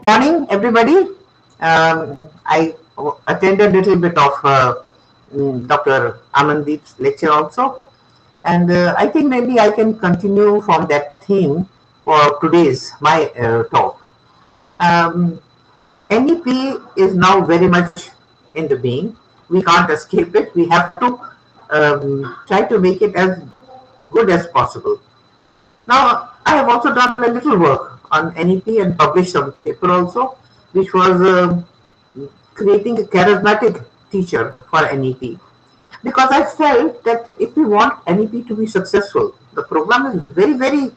Morning, everybody. I attended a little bit of Dr. Amandeep's lecture also, and I think maybe I can continue from that theme for today's my talk. Um, NEP is now very much in the being. We can't escape it. We have to try to make it as good as possible. Now, I have also done a little work on NEP and published some paper also, which was creating a charismatic teacher for NEP. Because I felt that if we want NEP to be successful, the program is very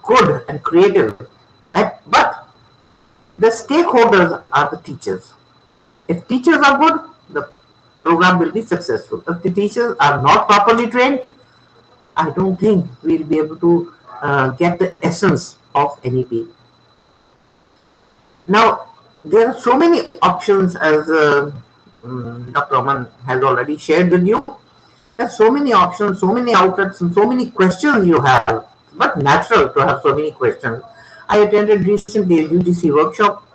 good and creative. But the stakeholders are the teachers. If teachers are good, the program will be successful. If the teachers are not properly trained, I don't think we'll be able to get the essence of NEP. Now, there are so many options as Dr. Oman has already shared with you. There's so many options, so many outlets, and so many questions you have. But natural to have so many questions. I attended recently a UGC workshop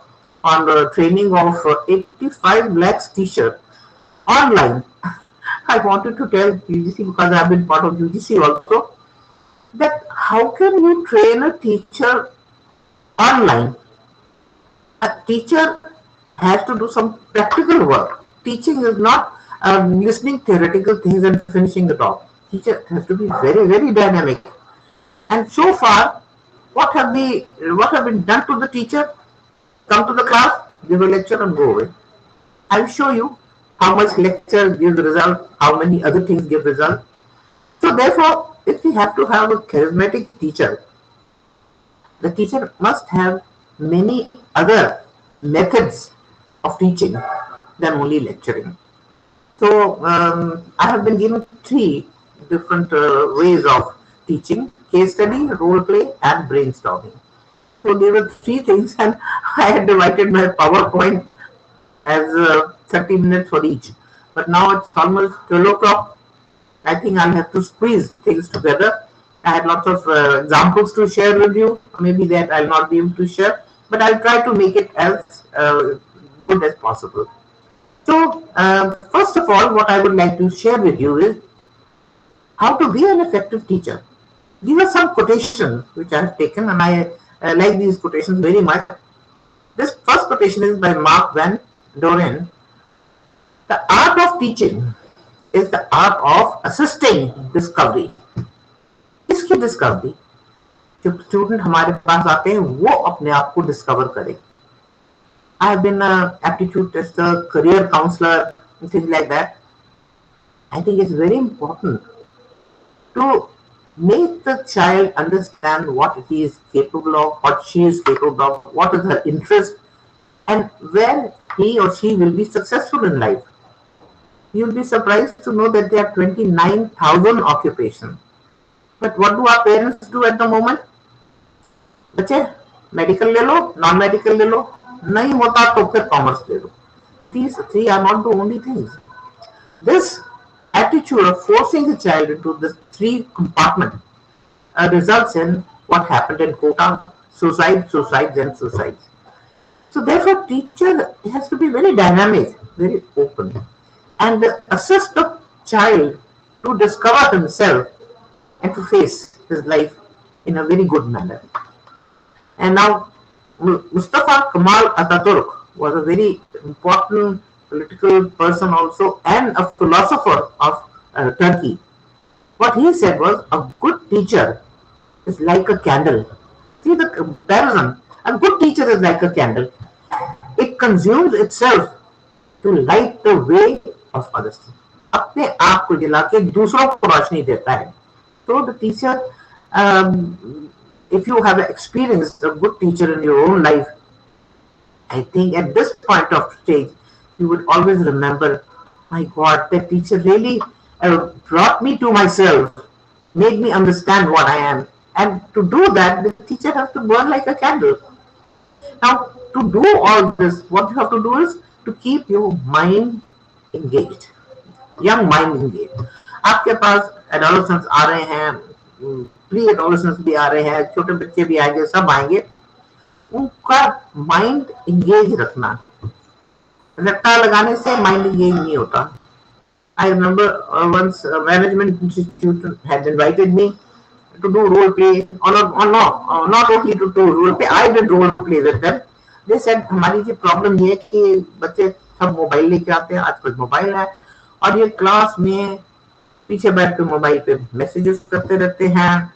on the training of 85 lakhs teacher online. I wanted to tell UGC because I've been part of UGC also that how can you train a teacher online? A teacher has to do some practical work. Teaching is not listening theoretical things and finishing it off. Teacher has to be very dynamic. And so far, what have been done to the teacher? Come to the class, give a lecture, and go away. I'll show you how much lecture gives result, how many other things give result. So therefore, if we have to have a charismatic teacher, the teacher must have many other methods of teaching than only lecturing. So I have been given three different ways of teaching: case study, role play, and brainstorming. So there were three things, and I had divided my PowerPoint as 30 minutes for each. But now it's almost 12 o'clock. I think I'll have to squeeze things together. I had lots of examples to share with you. Maybe that I'll not be able to share, but I'll try to make it as good as possible. So, first of all, what I would like to share with you is how to be an effective teacher. These are some quotations which I have taken, and I like these quotations very much. This first quotation is by Mark Van Doren. The art of teaching is the art of assisting discovery. इसकी discovery जब student हमारे पास आते हैं वो अपने आप को discover करें. I have been an aptitude tester, career counselor, things like that. I think it's very important to make the child understand what he is capable of, what she is capable of, what is her interest, and where he or she will be successful in life. You'll be surprised to know that there are 29,000 occupations. But what do our parents do at the moment? बच्चे medical ले लो, non medical ले लो, नहीं होता तो फिर commerce ले लो. These three are not the only things. This attitude of forcing the child into this three compartment results in what happened in Kota: suicides, and suicides. So therefore, teacher has to be very dynamic, very open, and assist the child to discover himself and to face his life in a very good manner. And now, Mustafa Kemal Ataturk was a very important political person also and a philosopher of Turkey. What he said was, a good teacher is like a candle. See the comparison. A good teacher is like a candle. It consumes itself to light the way of others. अपने आप को जला के दूसरों को रोशनी देता है. So the teacher, if you have experienced a good teacher in your own life, I think at this point of stage, you would always remember, my God, that teacher really brought me to myself, made me understand what I am. And to do that, the teacher has to burn like a candle. Now, to do all this, what you have to do is to keep your mind engaged, young mind engaged. आपके पास adolescence आ रहे हैं, pre adolescence भी आ रहे हैं, छोटे बच्चे भी आएंगे, सब आएंगे. उनका माइंड इंगेज रखना। रट्टा लगाने से माइंड इंगेज नहीं होता। I remember once a management institute had invited me to do role play, or no, not only to do role play, I did role play with them. They said हमारी जो problem ये है कि बच्चे सब mobile लेके आते हैं, आजकल मोबाइल है, और ये क्लास में पीछे बैठ के मोबाइल पे मैसेजेस करते रहते हैं,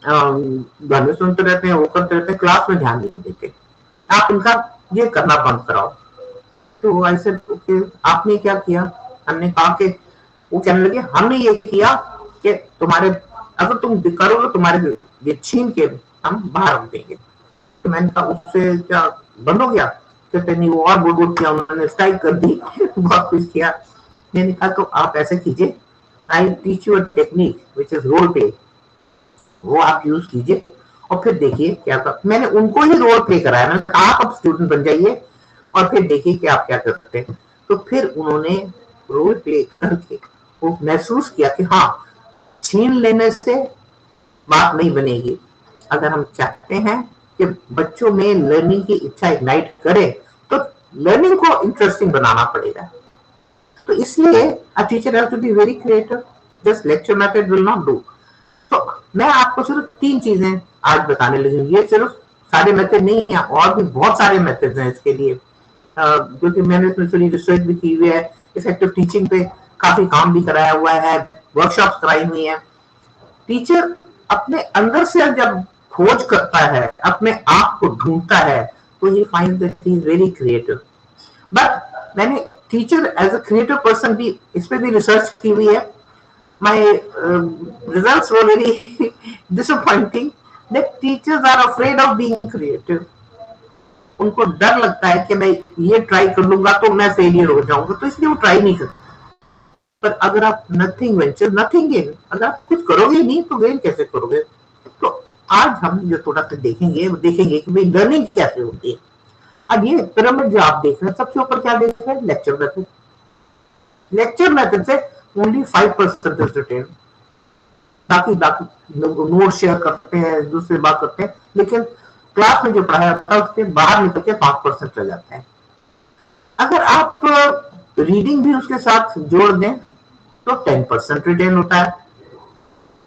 गाने सुनते रहते हैं, वो करते रहते हैं, क्लास में ध्यान नहीं देते। आप इनका ये करना बंद कराओ। तो ऐसे आपने क्या किया? हमने कहा कि वो कहने लगे हमने ये किया कि तुम्हारे अगर तुम करोगे तुम्हारे ये छीन के हम बाहर रख देंगे। तो मैंने कहा उससे क्या बंद हो गया? कहते नहीं, वो और बुलबुल किया, उन्होंने स्ट्राइक कर दी, बहुत कुछ किया। मैंने कहा तो आप ऐसे कीजिए, I teach you a technique which is role play, वो आप यूज कीजिए और फिर देखिए क्या कर। मैंने उनको ही रोल प्ले कराया, मैंने कहा आप अब स्टूडेंट बन जाइए और फिर देखिए कि आप क्या करते हैं। तो फिर उन्होंने रोल प्ले करके वो महसूस किया कि हाँ, छीन लेने से बात नहीं बनेगी। अगर हम चाहते हैं कि बच्चों में लर्निंग की इच्छा इग्नाइट करे तो लर्निंग को इंटरेस्टिंग बनाना पड़ेगा। तो इसलिए a teacher has to be very creative, just lecture method will not do. तो मैं आपको सिर्फ 3 चीजें आज बताने लगी। ये सिर्फ सारे मेथड नहीं है, और भी बहुत सारे मेथड हैं इसके लिए, क्योंकि मैंने इसमें थोड़ी रिसर्च भी की हुई है, इफेक्टिव टीचिंग पे काफी काम भी कराया हुआ है, वर्कशॉप कराई हुई है। टीचर अपने अंदर से जब खोज करता है, अपने आप को ढूंढता है, तो he find that he is very creative. But मैंने teacher as a creative person भी इस पे भी रिसर्च की हुई है। My results were very disappointing that teachers are afraid of being creative. उनको डर लगता है कि मैं ये ट्राई कर लूंगा तो मैं फेलियर हो जाऊंगा, तो इसलिए वो ट्राई नहीं करते। पर अगर आप नथिंग वेंचर नथिंग गेन, अगर आप कुछ करोगे नहीं तो गेन कैसे करोगे? तो आज हम जो थोड़ा सा देखेंगे, वो देखेंगे कि भाई लर्निंग कैसे होती है। अब ये पिरामिड जो आप देख रहे हैं, सबसे ऊपर क्या देख रहे हैं? Lecture method. लेक्चर मेथड से ओनली 5% इज रिटेन, बाकी बाकी लोग नोट शेयर करते हैं, दूसरी बात करते हैं, लेकिन क्लास में जो पढ़ाया जाता है उसके बाहर निकल के 5% रह जाता है। अगर आप रीडिंग भी उसके साथ जोड़ दें तो 10% रिटेन होता है।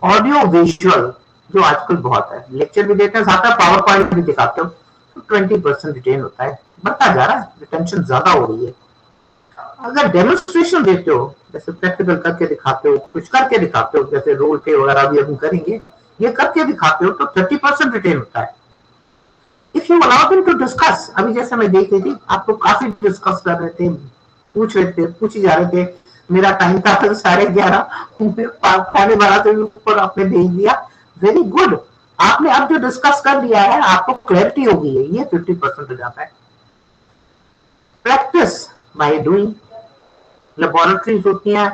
ऑडियो विजुअल जो आजकल बहुत है, लेक्चर भी देते हैं, साथ में पावर पॉइंट भी दिखाते हो, तो 20% रिटेन होता है। बढ़ता जा रहा है, रिटेंशन ज्यादा हो रही है। अगर डेमोन्स्ट्रेशन देते हो, जैसे प्रैक्टिकल करके दिखाते हो, कुछ करके दिखाते हो, जैसे रोल प्ले वगैरह भी हम करेंगे, ये करके दिखाते हो, तो 30% रिटेन होता है। If you allow them to discuss, अभी जैसे मैं देख रही थी, आप तो काफी डिस्कस कर रहे थे, पूछे जा रहे थे। मेरा टाइम था 11:30, 12:30 से ऊपर आपने भेज दिया। वेरी गुड, आपने अब जो डिस्कस कर लिया है, आपको क्लैरिटी हो गई है, ये 50% हो जाता है। प्रैक्टिस बाय डूइंग, लेबोरेटरीज होती हैं।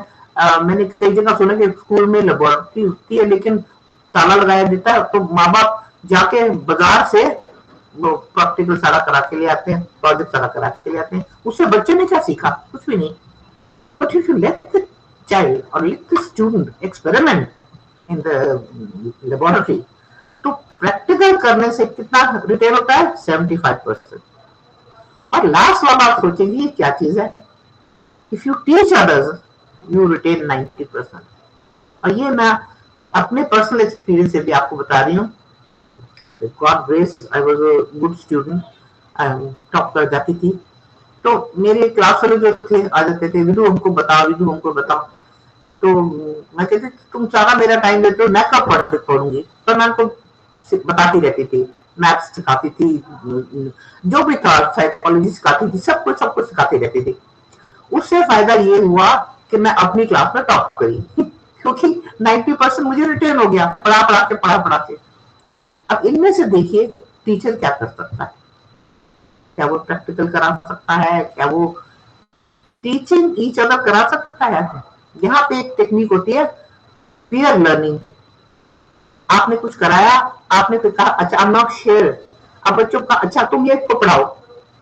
मैंने कई जगह सुना कि स्कूल में लेबोरेटरी होती है लेकिन ताला लगाया देता है, तो माँ बाप जाके बाजार से वो प्रैक्टिकल सारा करा के ले आते हैं, प्रोजेक्ट सारा करा के ले आते हैं। उससे बच्चे ने क्या सीखा? कुछ भी नहीं। But if you let the child और let the student experiment in the laboratory, तो प्रैक्टिकल करने से कितना रिटेन होता है? 75%। और लास्ट वाला आप सोचेंगे क्या चीज है? If you teach others, you retain 90%। और ये मैं अपने पर्सनल एक्सपीरियंस से भी आपको बता रही हूँ। God grace, I was a good student, top कर जाती थी। तो मेरे क्लास वाले जो थे आ जाते थे, विदु हमको बताओ, विदु हमको बताओ। तो मैं कहती तुम सारा मेरा टाइम देते हो, मैं कब पढ़ूंगी? तो मैं उनको बताती रहती थी, मैथ्स सिखाती थी, जो भी था, साइकोलॉजी सिखाती थी, सब कुछ सिखाती रहती थी। उससे फायदा ये हुआ कि मैं अपनी क्लास में टॉप करी, क्योंकि 90% मुझे रिटेन हो गया, पढ़ा के। अब इनमें से देखिए टीचर क्या कर सकता है? क्या वो प्रैक्टिकल करा सकता है? क्या वो टीचिंग ईच अदर करा सकता है? यहाँ पे एक टेक्निक होती है पीयर लर्निंग। आपने कुछ कराया, आपने फिर कहा अच्छा आई एम नॉट शेयर। अब बच्चों का अच्छा तुम ये इसको पढ़ाओ,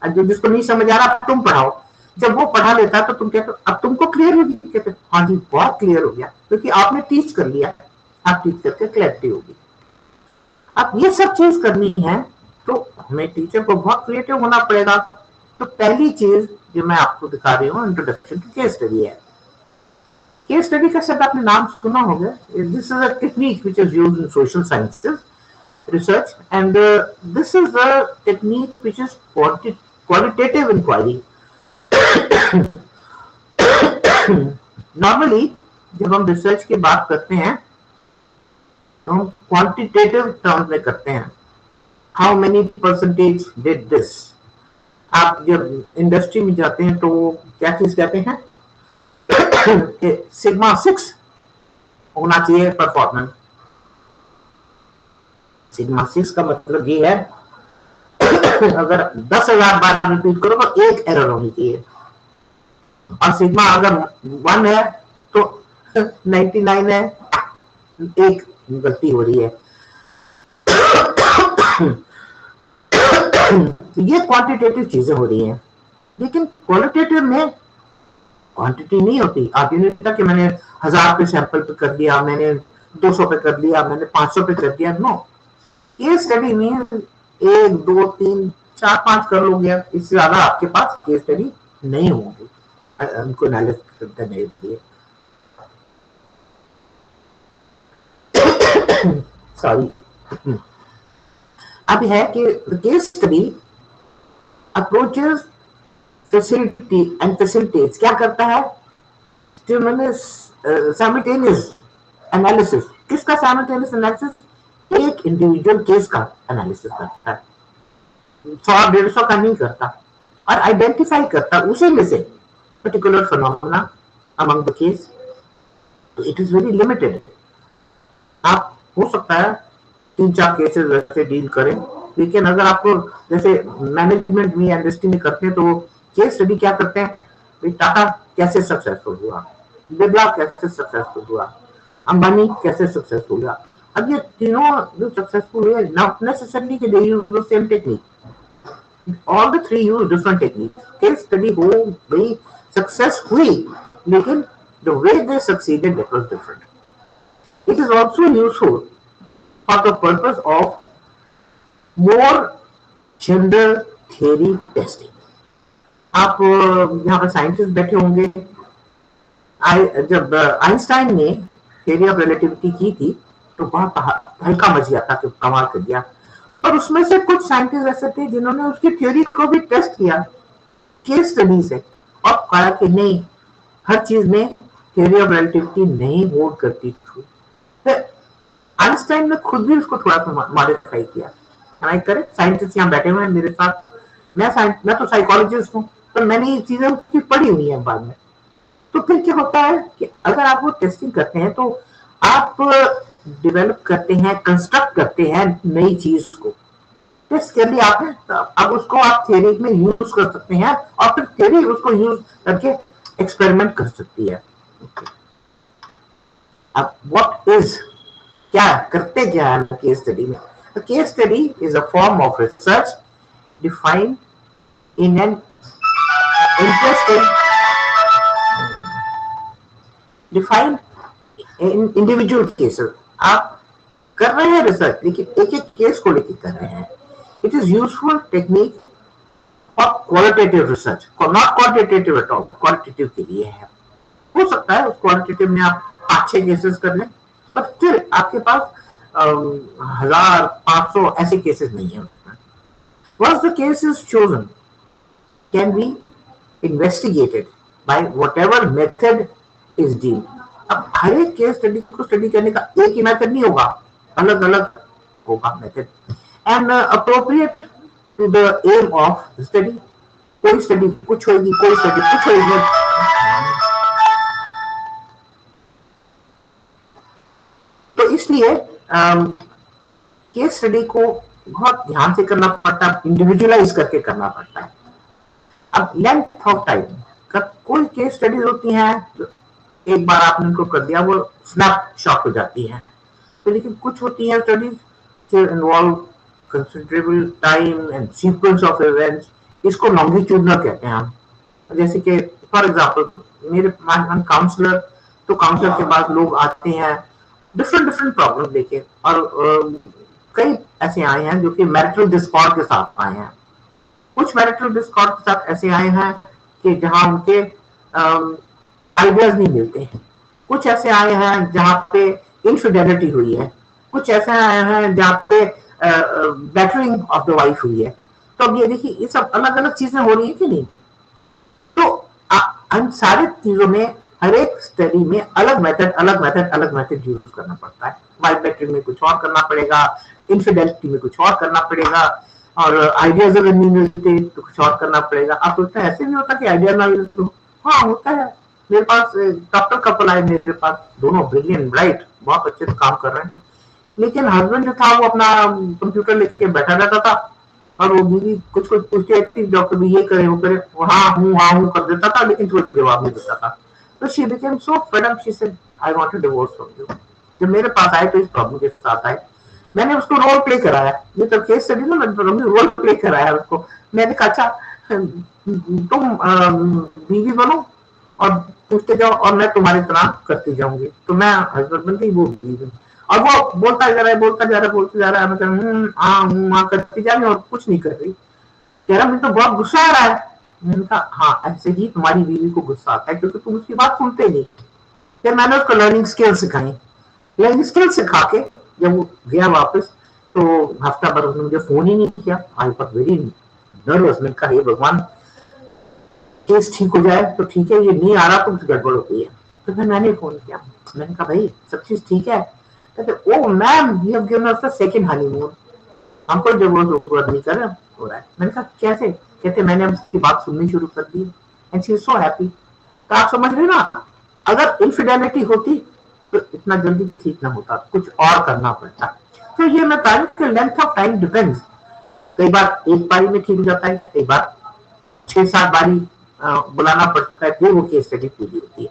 जो जिसको नहीं समझ आ रहा तुम पढ़ाओ। जब वो पढ़ा लेता तो तुम कहते अब तुमको क्लियर हो गई? कहते हाँ जी बहुत क्लियर हो गया, क्योंकि आपने टीच कर लिया। आप टीच करके क्लैरिटी होगी। अब ये सब चीज करनी है तो हमें टीचर को बहुत क्रिएटिव होना पड़ेगा। तो पहली चीज जो मैं आपको दिखा रही हूँ, इंट्रोडक्शन टू केस स्टडी है। केस स्टडी का शब्द आपने नाम सुना होगा। This is a technique which is used in social sciences research, and this is a technique which is qualitative inquiry. Normally जब हम रिसर्च की बात करते हैं तो हम क्वांटिटेटिव टर्म्स में करते हैं, how many percentage did this. आप जब इंडस्ट्री में जाते हैं तो क्या चीज कहते हैं कि सिग्मा 6 होना चाहिए परफॉर्मेंस। सिग्मा 6 का मतलब ये है अगर 10,000 बार रिपीट करो तो एक एरर होनी चाहिए, और सिग्मा अगर 1 है तो 99 है, एक गलती हो रही है। ये क्वांटिटेटिव चीजें हो रही हैं, लेकिन क्वालिटेटिव में क्वांटिटी नहीं होती। आप ये नहीं कहता कि मैंने 1000 पे सैंपल पे कर दिया, मैंने 200 पे कर दिया, मैंने 500 पे कर दिया। नो, केस स्टडी में 1 2 3 4 5 कर लोगे, इससे ज्यादा आपके पास केस स्टडी नहीं होंगी उनको एनालिसिस करने के लिए। सॉरी, अब है कि case study approaches facility and facilitates क्या करता है, साइमल्टेनियस एनालिसिस। किसका साइमल्टेनियस एनालिसिस? एक इंडिविजुअल केस का एनालिसिस करता है, 100-150 का नहीं करता, और आइडेंटिफाई करता उसी में से particular phenomena among the case. तो इट इज वेरी लिमिटेड। आप हो सकता है 3-4 केसेस वैसे डील करें, लेकिन अगर आपको जैसे मैनेजमेंट में इंडस्ट्री में करते हैं तो केस स्टडी क्या करते हैं, टाटा कैसे सक्सेसफुल हुआ, बिरला कैसे सक्सेसफुल हुआ, अंबानी कैसे सक्सेसफुल हुआ। अब ये तीनों जो सक्सेसफुल हुए, नॉट नेसेसरली कि they use the same technique, all the 3 use different technique. Case study हो गई, सक्सेस हुई, लेकिन the way they succeeded, that was different. It is also useful for the purpose of more general theory testing. आप यहाँ पर scientist बैठे होंगे, जब आइंस्टाइन ने थियरी ऑफ रिलेटिविटी की थी तो बहुत हल्का मच गया था कि कमाल कर दिया, और उसमें से कुछ साइंटिस्ट ऐसे थे जिन्होंने उसकी थ्योरी को भी टेस्ट किया केस स्टडी से, और कहा कि नहीं, हर चीज में थियरी ऑफ रिलेटिविटी नहीं होल्ड करती थी। तो आइंस्टाइन ने खुद भी उसको थोड़ा सा मॉडिफाई किया। करेक्ट, साइंटिस्ट यहाँ बैठे हुए हैं मेरे साथ, मैं तो साइकोलॉजिस्ट हूँ, तो मैंने ये चीजें पढ़ी हुई है बाद में। तो फिर क्या होता है कि अगर आप वो टेस्टिंग करते हैं तो आप डेवलप करते हैं, कंस्ट्रक्ट करते हैं नई चीज को, टेस्ट कर लिया आपने, अब उसको आप थियरी में यूज कर सकते हैं, और फिर थियरी उसको यूज करके एक्सपेरिमेंट कर सकती है। अब व्हाट इज, क्या करते क्या है केस स्टडी में? Case study is a form of research defined in an interesting defined in individual cases. आप कर रहे हैं रिसर्च, लेकिन एक एक केस को लेकर कर रहे हैं। It is useful technique for qualitative research, not quantitative at all, qualitative के लिए है। हो सकता है उस क्वालिटेटिव में आप 5-6 केसेस कर लें, पर फिर आपके पास 1000-500 ऐसे केसेस नहीं है। Once the case is chosen, can be investigated by whatever method is deemed. अब हर एक केस स्टडी को स्टडी करने का एक ही मेथड नहीं होगा, अलग अलग होगा method, and appropriate to the aim of study. कोई स्टडी कुछ होगी, कोई स्टडी कुछ होगी। तो इसलिए केस स्टडी को बहुत ध्यान से करना पड़ता है, इंडिविजुअलाइज करके करना पड़ता है। अब लेंथ ऑफ टाइम, कोई केस स्टडीज होती हैं तो एक बार आपने उनको कर दिया, वो स्नैपशॉट हो जाती है, तो लेकिन कुछ होती हैं studies involve considerable time and sequence of events, इसको लॉन्गिट्यूडनल कहते हैं हम। जैसे कि फॉर एग्जांपल मेरे काउंसलर, तो काउंसलर के बाद लोग आते हैं डिफरेंट प्रॉब्लम लेके, और कई ऐसे आए हैं जो कि मैरिटल डिस्कॉर्ड के साथ आए हैं, कुछ मैरिटल डिस्कॉर्ड के साथ ऐसे आए हैं कि जहां उनके आइडियाज नहीं मिलते हैं, कुछ ऐसे आए हैं जहां पे इनफिडेलिटी हुई है, कुछ ऐसे आए हैं जहां पे बैटरिंग ऑफ द वाइफ हुई है। तो अब ये देखिए ये सब अलग अलग चीजें हो रही है कि नहीं। तो इन सारी चीजों में हर एक स्टडी में अलग मेथड यूज करना पड़ता है। वाइफ बैटरिंग में कुछ और करना पड़ेगा, इनफिडेलिटी में कुछ और करना पड़ेगा, और आइडियाज अगर नहीं मिलते तो कुछ और करना पड़ेगा। आप सोचते हैं ऐसे नहीं होता कि आइडिया ना मिले तो, हाँ होता है। मेरे पास डॉक्टर कपल आए मेरे पास, दोनों ब्रिलियंट ब्राइट, बहुत अच्छे से काम कर रहे हैं, लेकिन हस्बैंड जो था वो अपना कंप्यूटर लेके बैठा रहता था और वो बीवी कुछ कुछ पूछती रहती, डॉक्टर भी ये करे वो करे, हाँ हूँ कर देता था, लेकिन कोई जवाब नहीं देता था। तो she became so fed up, she said I want to divorce from you. जब मेरे पास आए तो इस प्रॉब्लम के साथ आए, मैंने उसको रोल प्ले कराया, ये तो केस स्टडी ना, मैंने रोल प्ले कराया उसको। मैंने कहा अच्छा तुम बीवी बनो और पूछते जाओ और मैं तुम्हारी तरह करती जाऊंगी, तो मैं हस्बैंड बन गई, वो बीवी। और वो बोलता जा रहा है, मतलब करती जा रही और कुछ नहीं कर रही। कह रहा मुझे तो बहुत गुस्सा आ रहा है। मैंने कहा हाँ ऐसे ही तुम्हारी बीवी को गुस्सा आता है क्योंकि तुम उसकी बात सुनते नहीं। फिर मैंने उसको लर्निंग स्किल सिखाई, लर्निंग स्किल सिखा के जब वो गया वापस तो हफ्ता भर उसने मुझे फोन ही नहीं किया। I was very nervous. मैंने कहा हे भगवान केस ठीक हो जाए तो ठीक है, ये नहीं आ रहा तो कुछ गड़बड़ हो गई है। तो फिर मैंने फोन किया, मैंने कहा भाई सब चीज ठीक है? कहते oh ma'am you have given us the second honeymoon, हमको डिवोर्स नहीं कर हो रहा है। मैंने कहा कैसे? कहते मैंने उसकी बात सुननी शुरू कर दी and she is so happy. तो आप समझ रहे ना, अगर इनफिडेलिटी होती तो इतना जल्दी ठीक ना होता, कुछ और करना पड़ता। तो ये मैं बता रही हूँ लेंथ ऑफ टाइम डिपेंड्स। कई बार एक बारी में ठीक हो जाता है, कई बार 6-7 बारी बुलाना पड़ता है, फिर वो केस स्टडी पूरी होती है।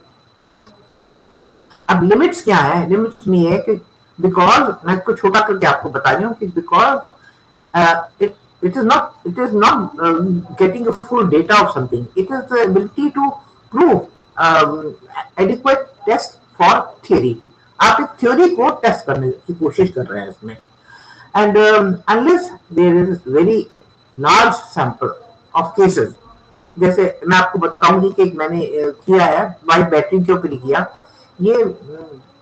अब लिमिट्स क्या है? लिमिट्स नहीं है कि बिकॉज मैं इसको छोटा करके आपको बता रही हूँ कि because it is not getting a full data of something. It is the ability to prove adequate test for theory. आप एक थ्योरी को टेस्ट करने की कोशिश कर रहे हैं इसमें, and unless there is very large sample of cases, जैसे मैं आपको बताऊंगी कि मैंने किया है वाइफ बैटरी के ऊपर किया, ये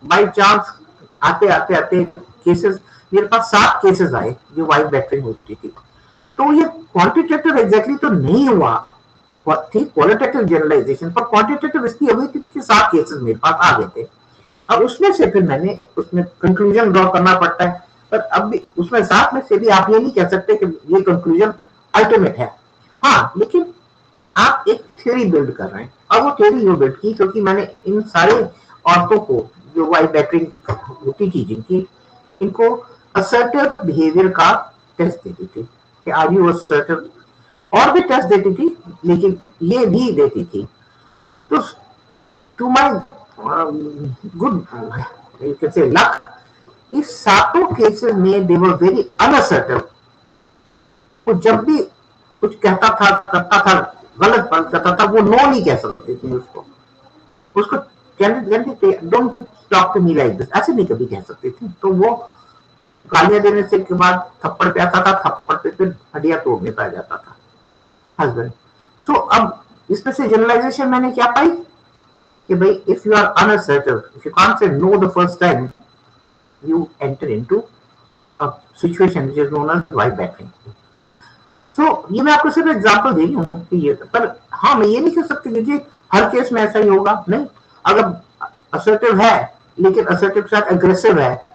बाई चांस आते आते आते केसेस, मेरे पास 7 केसेस आए जो वाइफ बैटरी होती थी। तो ये क्वांटिटेटिव एग्जैक्टली तो नहीं हुआ, थी क्वालिटेटिव जनरलाइजेशन, पर क्वांटिटेटिव इसलिए हुई क्योंकि 7 केसेस मेरे पास आ गए थे। अब उसमें से फिर मैंने उसमें कंक्लूजन ड्रॉ करना पड़ता है, पर अब भी उसमें 7 में से भी आप ये नहीं कह सकते कि ये कंक्लूजन अल्टीमेट है। हाँ, लेकिन आप एक थ्योरी बिल्ड कर रहे हैं, और वो थ्योरी जो बिल्ड की क्योंकि मैंने इन सारे औरतों को जो वाइफ बैटरिंग होती थी जिनकी, इनको असर्टिव बिहेवियर का टेस्ट देती थी कि आर यू असर्टिव, और भी टेस्ट देती थी लेकिन ये भी देती थी। तो to my good you can say luck, इस 7 केसेस में दे वर वेरी अनअसर्टिव। वो जब भी कुछ कहता था, करता था, गलत बात करता था, वो नो नहीं कह सकते थे उसको कहते थे don't talk to me like this, ऐसे नहीं कभी कह सकते थे। तो वो गालियां देने से के बाद थप्पड़ पे आता था, थप्पड़ पे फिर हड्डियां तोड़ने पे आ जाता था हस्बैंड। तो अब इसमें से जनरलाइजेशन मैंने क्या पाई कि भाई if you are unassertive, if you can't say no the first time, you enter into a situation which is known as wife battering. तो ये मैं आपको सिर्फ एग्जांपल दे रही हूँ कि ये, पर हाँ मैं ये नहीं कह सकती कि जी हर केस में ऐसा ही होगा, नहीं। अगर असर्टिव है लेकिन असर्टिव के साथ एग्रेसिव है,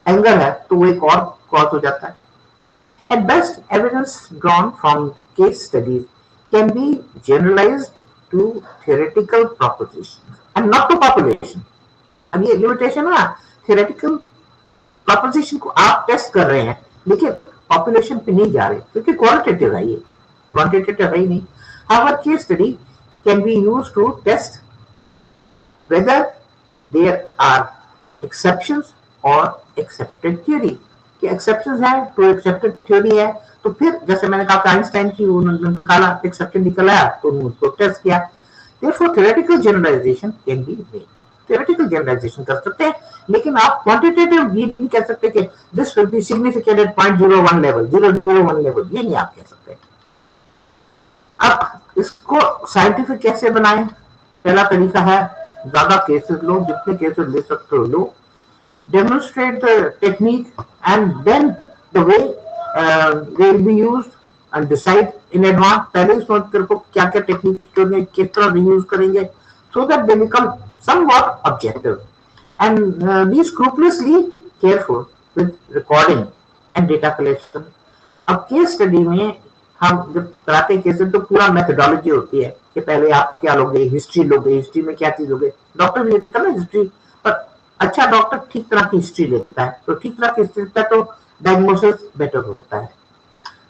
एंगर है, तो वो एक और कॉज हो जाता है। At best, evidence drawn from case studies can be generalized to theoretical propositions and not to population. अब ये लिमिटेशन है ना, theoretical proposition को आप टेस्ट कर रहे हैं लेकिन पॉपुलेशन पे नहीं जा रहे क्योंकि क्वालिटेटिव है, ये क्वांटिटेटिव है ही नहीं। However, case study can be used to test whether there are exceptions or accepted theory। कि एक्सेप्शंस है तो एक्सेप्टेड थ्योरी है, तो फिर जैसे मैंने कहा आइंस्टाइन की उन्होंने निकाला, एक्सेप्टेड निकल आया तो उसको टेस्ट किया। Therefore, theoretical generalization can be made. theoretical generalization कर सकते हैं, लेकिन आप quantitative ये नहीं कह सकते कि this will be significant at 0.01 level, 0.01 level, ये नहीं आप कह सकते। अब इसको साइंटिफिक कैसे बनाएं? पहला तरीका है ज्यादा केसेस लो, जितने केसेस ले सकते हो लो, demonstrate the technique and then the way they will be used and decide in advance, पहले ही सोच कर को क्या क्या टेक्निक करने, किस तरह यूज करेंगे, so that they become somewhat objective and be scrupulously careful with recording and data collection। अब केस स्टडी में हम जब कराते केसेस तो पूरा मेथोडोलॉजी होती है कि पहले आप क्या लोगे, हिस्ट्री लोगे, हिस्ट्री में क्या चीज लोगे, डॉक्टर भी लेता है ना हिस्ट्री, पर अच्छा डॉक्टर ठीक तरह की हिस्ट्री लेता है, तो ठीक तरह की हिस्ट्री लेता है तो डायग्नोसिस बेटर होता है।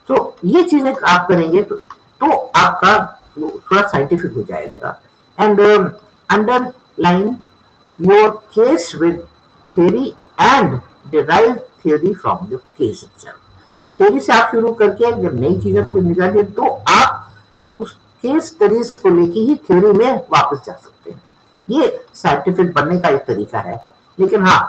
तो ये चीजें आप करेंगे तो आपका थोड़ा साइंटिफिक हो जाएगा। And underline your case with theory and derive theory from the case itself. Theory से आप शुरू करके जब नई चीजों को निकालिए तो आप उस केस स्टडीज को लेके ही थ्योरी में वापस जा सकते हैं। ये साइंटिफिक बनने का एक तरीका है, लेकिन हाँ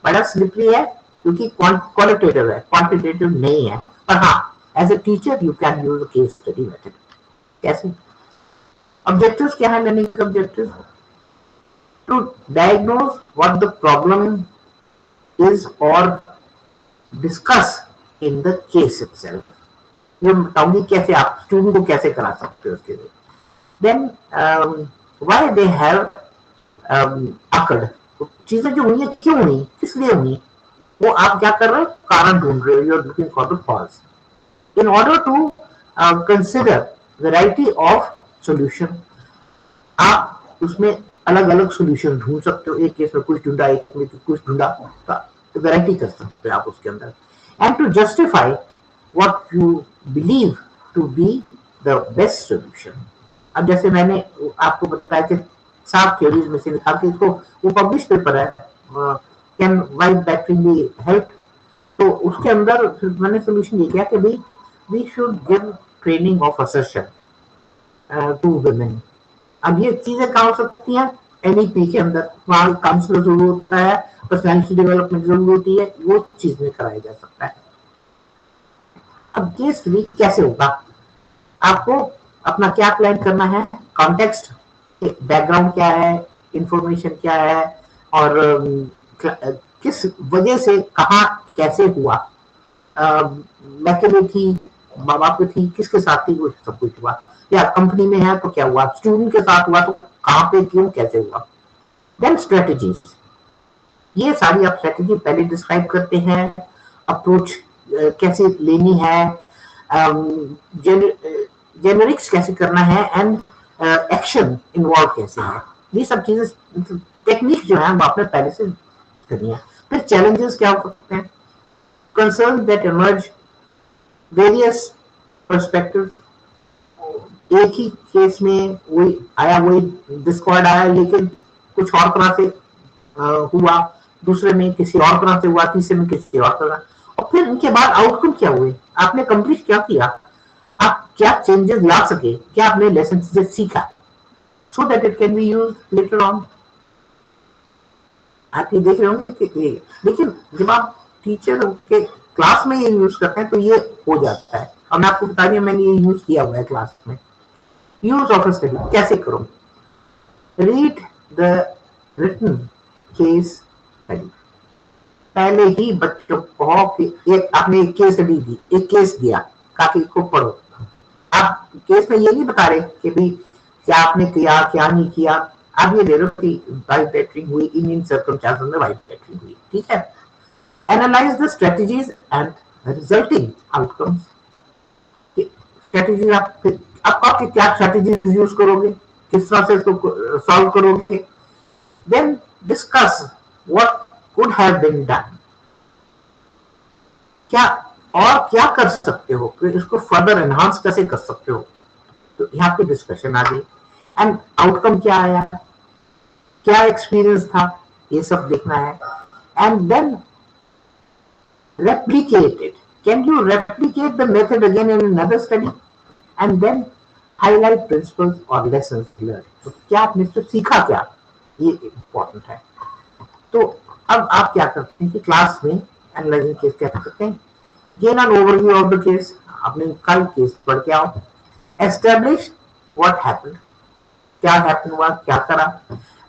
बड़ा स्लिपरी है क्योंकि क्वालिटेटिव है, क्वांटिटेटिव नहीं है। पर हाँ as a teacher you can use case study method. कैसे? ऑब्जेक्टिव्स क्या है लर्निंग के objectives? To diagnose what the problem is और discuss in the case itself. ये बताऊंगी कैसे आप स्टूडेंट को कैसे करा सकते हो उसके लिए। Then why they have occurred, चीजें जो हुई है क्यों हुई, किस लिए हुई, वो आप क्या कर रहे हो, कारण ढूंढ रहे हो, you are looking for the cause in order to consider variety of solution. आप उसमें अलग अलग सॉल्यूशन ढूंढ सकते हो, एक केस में कुछ ढूंढा, एक में कुछ ढूंढा, तो वैरायटी कर सकते हो आप उसके अंदर। And to justify what you believe to be the best solution. अब जैसे मैंने आपको बताया कि 7 थ्योरीज में से निकाल के इसको, वो पब्लिश पेपर है, can white battery be help, तो उसके अंदर मैंने सोल्यूशन ये किया कि भाई we should give training of assertion to women. अब ये चीजें कहाँ हो सकती हैं? एनईपी के अंदर, वहां काउंसलर जरूर होता है, पर्सनैलिटी डेवलपमेंट जरूर होती है, वो चीज में कराया जा सकता है। अब केस स्टडी कैसे होगा? आपको अपना क्या प्लान करना है, कॉन्टेक्स्ट, बैकग्राउंड क्या है, इंफॉर्मेशन क्या है, और किस वजह से, कहाँ, कैसे हुआ, मैं अकेले थी, माँ बाप को थी, किसके साथ थी, वो सब कुछ हुआ, या कंपनी में है तो क्या हुआ, स्टूडेंट के साथ हुआ तो कहाँ पे, क्यों, कैसे हुआ। देन स्ट्रेटेजीज, ये सारी आप स्ट्रेटेजी पहले डिस्क्राइब करते हैं, अप्रोच कैसे लेनी है, जेनरिक्स कैसे करना है, एंड एक्शन इन्वॉल्व कैसे है, ये सब चीजें टेक्निक जो है वो आपने पहले से करनी है। फिर चैलेंजेस क्या हो सकते हैं, concern that emerge, various perspective, एक ही केस में वही आया, वही डिस्कॉर्ड आया, लेकिन कुछ और तरह से हुआ, दूसरे में किसी और तरह से हुआ, तीसरे में किसी और तरह, और फिर उनके बाद आउटकम क्या हुए, आपने कंप्लीट क्या किया, आप क्या चेंजेस ला सके, क्या आपने लेसन से सीखा, so that it can be used later on. आप ये देख रहे होंगे, लेकिन जब आप टीचर के क्लास में ये यूज करते हैं तो ये हो जाता है। और मैं आपको बता दिया, मैंने ये यूज किया हुआ है क्लास में। यूज ऑफ स्टडी कैसे करो? Read the written case study, पहले ही बच्चों को एक आपने एक केस स्टडी दी, एक केस दिया, काफी को पढ़ो। आप केस में ये नहीं बता रहे कि भाई क्या आपने किया, क्या नहीं किया, आप ये ले लो कि वाइट बैटरिंग हुई, इन सर्कमस्टेंसेस में वाइट बैटरिंग हुई, ठीक है। Analyse the strategies and resulting outcomes. Strategy आप क्या स्ट्रेटजीज यूज करोगे, किस तरह से इसको सॉल्व करोगे। Then discuss what could have been done, क्या और क्या कर सकते हो, इसको फर्दर एनहांस कैसे कर सकते हो, तो यहाँ पे डिस्कशन आ गई। एंड आउटकम क्या आया, क्या एक्सपीरियंस था, ये सब देखना है। And then replicate it, can you replicate the method again in another study, and then highlight principles or lessons learned। तो क्या आपने इससे सीखा, क्या ये इम्पोर्टेंट है। तो अब आप क्या करते हैं कि क्लास में एनालाइजिंग केस क्या करते हैं, gain an overview of the case, आपने कल केस पढ़ के आओ, एस्टेब्लिश व्हाट हैपेंड, क्या हैपन हुआ, क्या करा,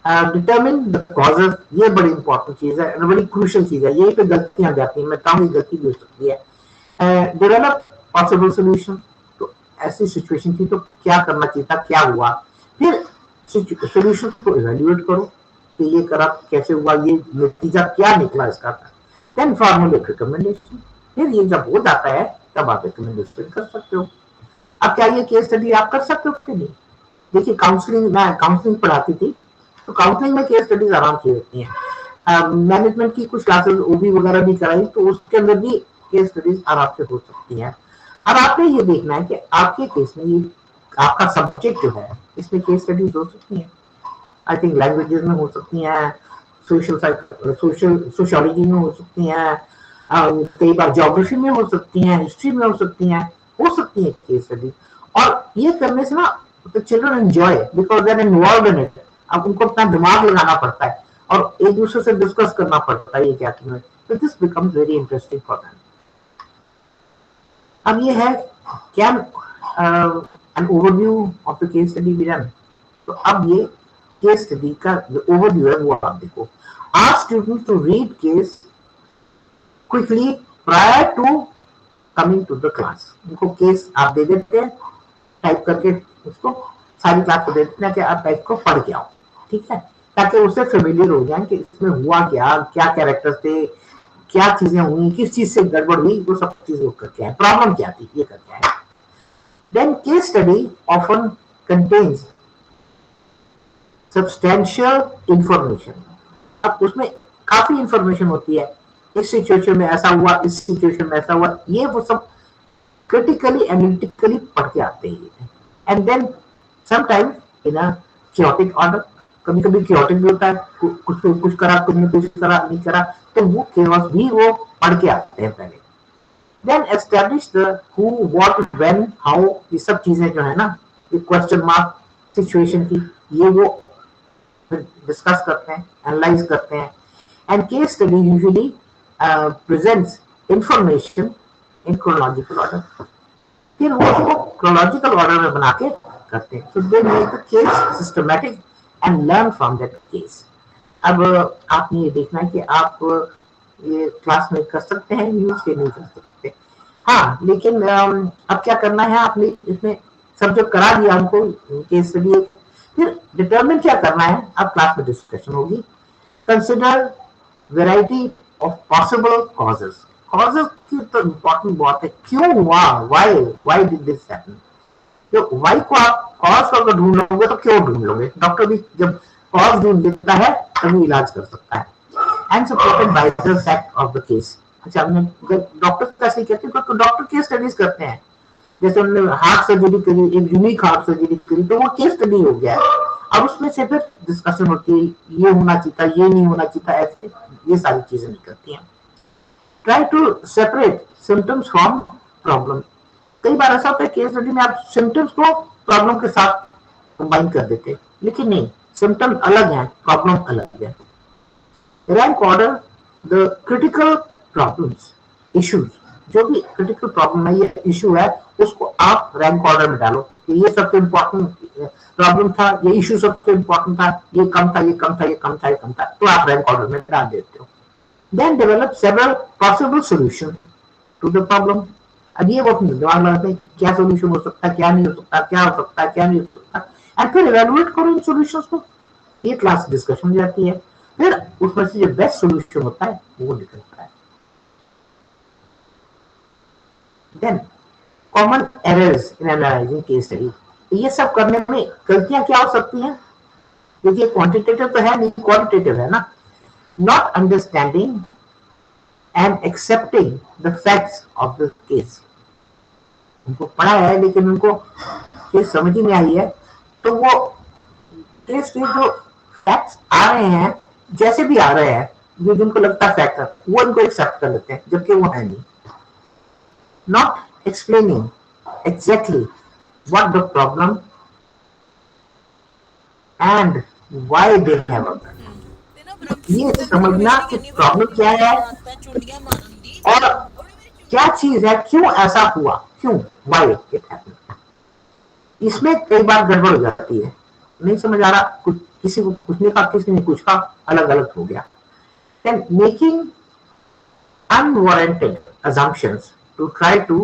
डिटरमिन द कॉजेस, ये बड़ी इंपॉर्टेंट चीज है, बड़ी क्रूशियल चीज है, यही पे गलतियां जाती हैं, मैं कहूँ गलती भी हो सकती है। डेवलप पॉसिबल सोल्यूशन, तो ऐसी सिचुएशन थी तो क्या करना चाहिए था, क्या हुआ, फिर सोल्यूशन को इवेल्युएट करो कि ये करा कैसे हुआ, ये नतीजा क्या निकला इसका, देन फॉर्मुलेट रिकमेंडेशन, फिर ये जब हो जाता है तब आप रिकमेंडेशन कर सकते हो। अब क्या ये केस स्टडी आप कर सकते हो कि नहीं? देखिए काउंसलिंग, मैं काउंसलिंग पढ़ाती थी तो काउंसलिंग में केस स्टडीज आराम से होती हैं, मैनेजमेंट की कुछ क्लासेस ओबी वगैरह भी कराई तो उसके अंदर भी केस स्टडीज आराम से हो सकती हैं। अब आपने ये देखना है कि आपके केस में ये आपका सब्जेक्ट जो है इसमें केस स्टडीज हो सकती हैं। आई थिंक लैंग्वेजेस में हो सकती हैं, सोशियोलॉजी में हो सकती हैं, कई बार ज्योग्राफी में हो सकती हैं, हिस्ट्री में हो सकती है केस स्टडी। और ये करने से ना the children enjoy because they're involved in it. अब उनको अपना दिमाग लगाना पड़ता है और एक दूसरे से डिस्कस करना पड़ता है ये क्या क्यों है, तो this becomes very interesting for them. अब ये है can an overview of the case study be done. तो अब ये केस स्टडी का जो ओवरव्यू है वो आप देखो, ask students to read case quickly prior to coming to the class. उनको केस आप दे देते हैं टाइप करके, उसको सारी क्लास को दे देते हैं कि आप टाइप को पढ़ के आओ, ठीक है, ताकि उससे फेमिलियर हो जाए कि इसमें हुआ क्या, क्या कैरेक्टर्स थे, क्या चीजें हुई, किस चीज से गड़बड़ हुई, वो सब चीजें करके आए, प्रॉब्लम क्या थी ये करके आए। Then case study often contains substantial information. अब उसमें काफी इंफॉर्मेशन होती है, इस सिचुएशन में ऐसा हुआ, इस सिचुएशन में ऐसा हुआ, ये वो सब critically analytically पढ़ के आते हैं। And then sometimes in a chaotic order, कभी कभी chaotic भी होता है, कुछ करा, कुछ करा, नहीं करा, तो वो chaos भी वो पढ़ के आते हैं पहले। Then establish the who what when how, ये सब चीजें जो है ना, ये क्वेश्चन मार्क सिचुएशन की, ये वो डिस्कस करते हैं, एनालाइज करते हैं। And case study usually presents information in chronological order, फिर वो उसको क्रोनोलॉजिकल ऑर्डर में बना के करते हैं। So they make the case systematic and learn from that case. अब आपने ये देखना है कि आप ये क्लास में कर सकते हैं, यूज के नहीं कर सकते, हाँ, लेकिन अब क्या करना है, आपने इसमें सब जो करा दिया हमको केस स्टडी, फिर डिटरमिन क्या करना है, अब क्लास में डिस्कशन होगी। Consider variety of possible causes, causes की तो इम्पोर्टेंट बात है, क्यों हुआ, व्हाई डिड दिस हैपन। तो व्हाई को आप कॉज को अगर ढूंढ लोगे तो क्यों ढूंढ लोगे, डॉक्टर भी जब कॉज ढूंढ देता है तभी इलाज कर सकता है। And supported by the fact of the case. अच्छा, डॉक्टर कैसे कहते हैं, तो डॉक्टर केस स्टडीज करते हैं, जैसे उन्होंने हार्ट सर्जरी करी, एक यूनिक हार्ट सर्जरी करी, तो वो केस स्टडी हो गया है। अब उसमें से फिर डिस्कशन होती है, ये होना चाहिए था, ये नहीं होना चाहिए था, ऐसे ये सारी चीजें निकलती हैं। Try to separate symptoms from problem. कई बार ऐसा होता है केस स्टडी में आप सिम्टम्स को प्रॉब्लम के साथ कंबाइन कर देते, लेकिन नहीं, सिम्टम अलग हैं, प्रॉब्लम अलग है। Rank order the critical problems, issues, जो भी क्रिटिकल प्रॉब्लम है, ये इशू है, उसको आप रैंक ऑर्डर में डालो कि ये सबसे इम्पोर्टेंट प्रॉब्लम था, ये इशू सबसे इम्पोर्टेंट था, ये कम था, ये कम था, ये कम था, ये कम था, तो आप रैंक ऑर्डर में डाल देते हो। Then develop several possible solutions to the problem. अब ये वो अपने दिमाग लगाते हैं, क्या सोल्यूशन हो सकता है, क्या नहीं हो सकता, क्या हो सकता है, क्या नहीं हो सकता, एंड फिर इवेलुएट करो इन सॉल्यूशंस को। ये क्लास डिस्कशन हो जाती है, फिर उसमें से जो बेस्ट सॉल्यूशन होता है वो निकलता है। Then common errors in analysing case study, ये सब करने में गलतियां क्या हो सकती हैं, देखिए क्वांटिटेटिव तो है नहीं, क्वालिटेटिव है ना। Not understanding and accepting the facts of the case, उनको पढ़ा है लेकिन उनको केस समझ ही नहीं आई है, तो वो केस के जो फैक्ट्स आ रहे हैं, जैसे भी आ रहे हैं, जो जिनको लगता है फैक्ट है, वो इनको एक्सेप्ट कर लेते हैं, जबकि वो है नहीं। Not explaining exactly what the problem and why they have a gun. ये समझना कि प्रॉब्लम क्या है और क्या चीज है, क्यों ऐसा हुआ, क्यों, व्हाई इट हैपेंड। इसमें कई बार गड़बड़ हो जाती है, नहीं समझ आ रहा, कुछ किसी को कुछ ने कहा, किसी ने कुछ कहा, अलग अलग हो गया। Then making unwarranted assumptions to try to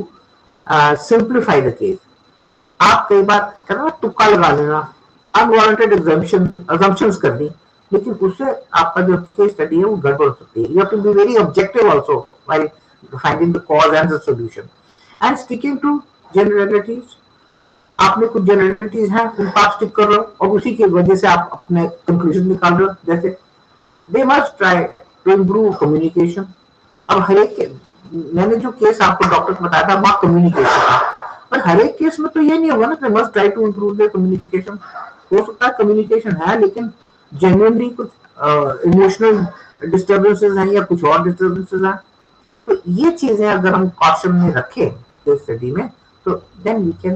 simplify the case। आप कई बार कहना ना तुक्का लगा लेना, अनवांटेड assumptions कर दी, लेकिन उससे आपका जो केस स्टडी है वो गड़बड़ हो सकती है। You have to be very objective also while finding the cause and the solution and sticking to generalities। आपने कुछ जनरलिटीज हैं उनको आप स्टिक कर रहे हो और उसी की वजह से आप अपने कंक्लूजन निकाल रहे हो। जैसे they must try to improve communication. अब हर एक मैंने जो केस आपको डॉक्टर को बताया था वहां कम्युनिकेशन था, पर हर एक केस में तो ये नहीं होगा ना कि must try to improve the communication. हो सकता है कम्युनिकेशन है लेकिन जेन्युइनली कुछ इमोशनल डिस्टर्बेंसेस हैं या कुछ और डिस्टर्बेंसेस हैं। तो ये चीजें अगर हम कॉशन में रखें केस स्टडी में तो then we can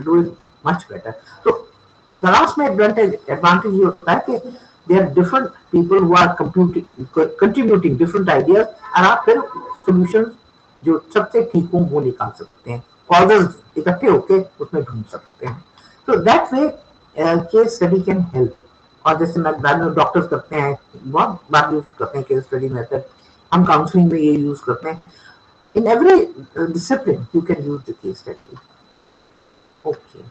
do it much better. तो क्लास में एडवांटेज ये होता है कि there are different people who are contributing different ideas और आप फिर solutions जो सबसे ठीक हो वो निकाल सकते हैं, causes इकट्ठे होके उसमें ढूंढ सकते हैं। तो that way case study can help। और जैसे मैं बाद में डॉक्टर्स करते हैं, बहुत बार यूज करते हैं केस स्टडी मेथड, हम काउंसलिंग में ये यूज करते हैं। In every discipline you can use the case study. Okay,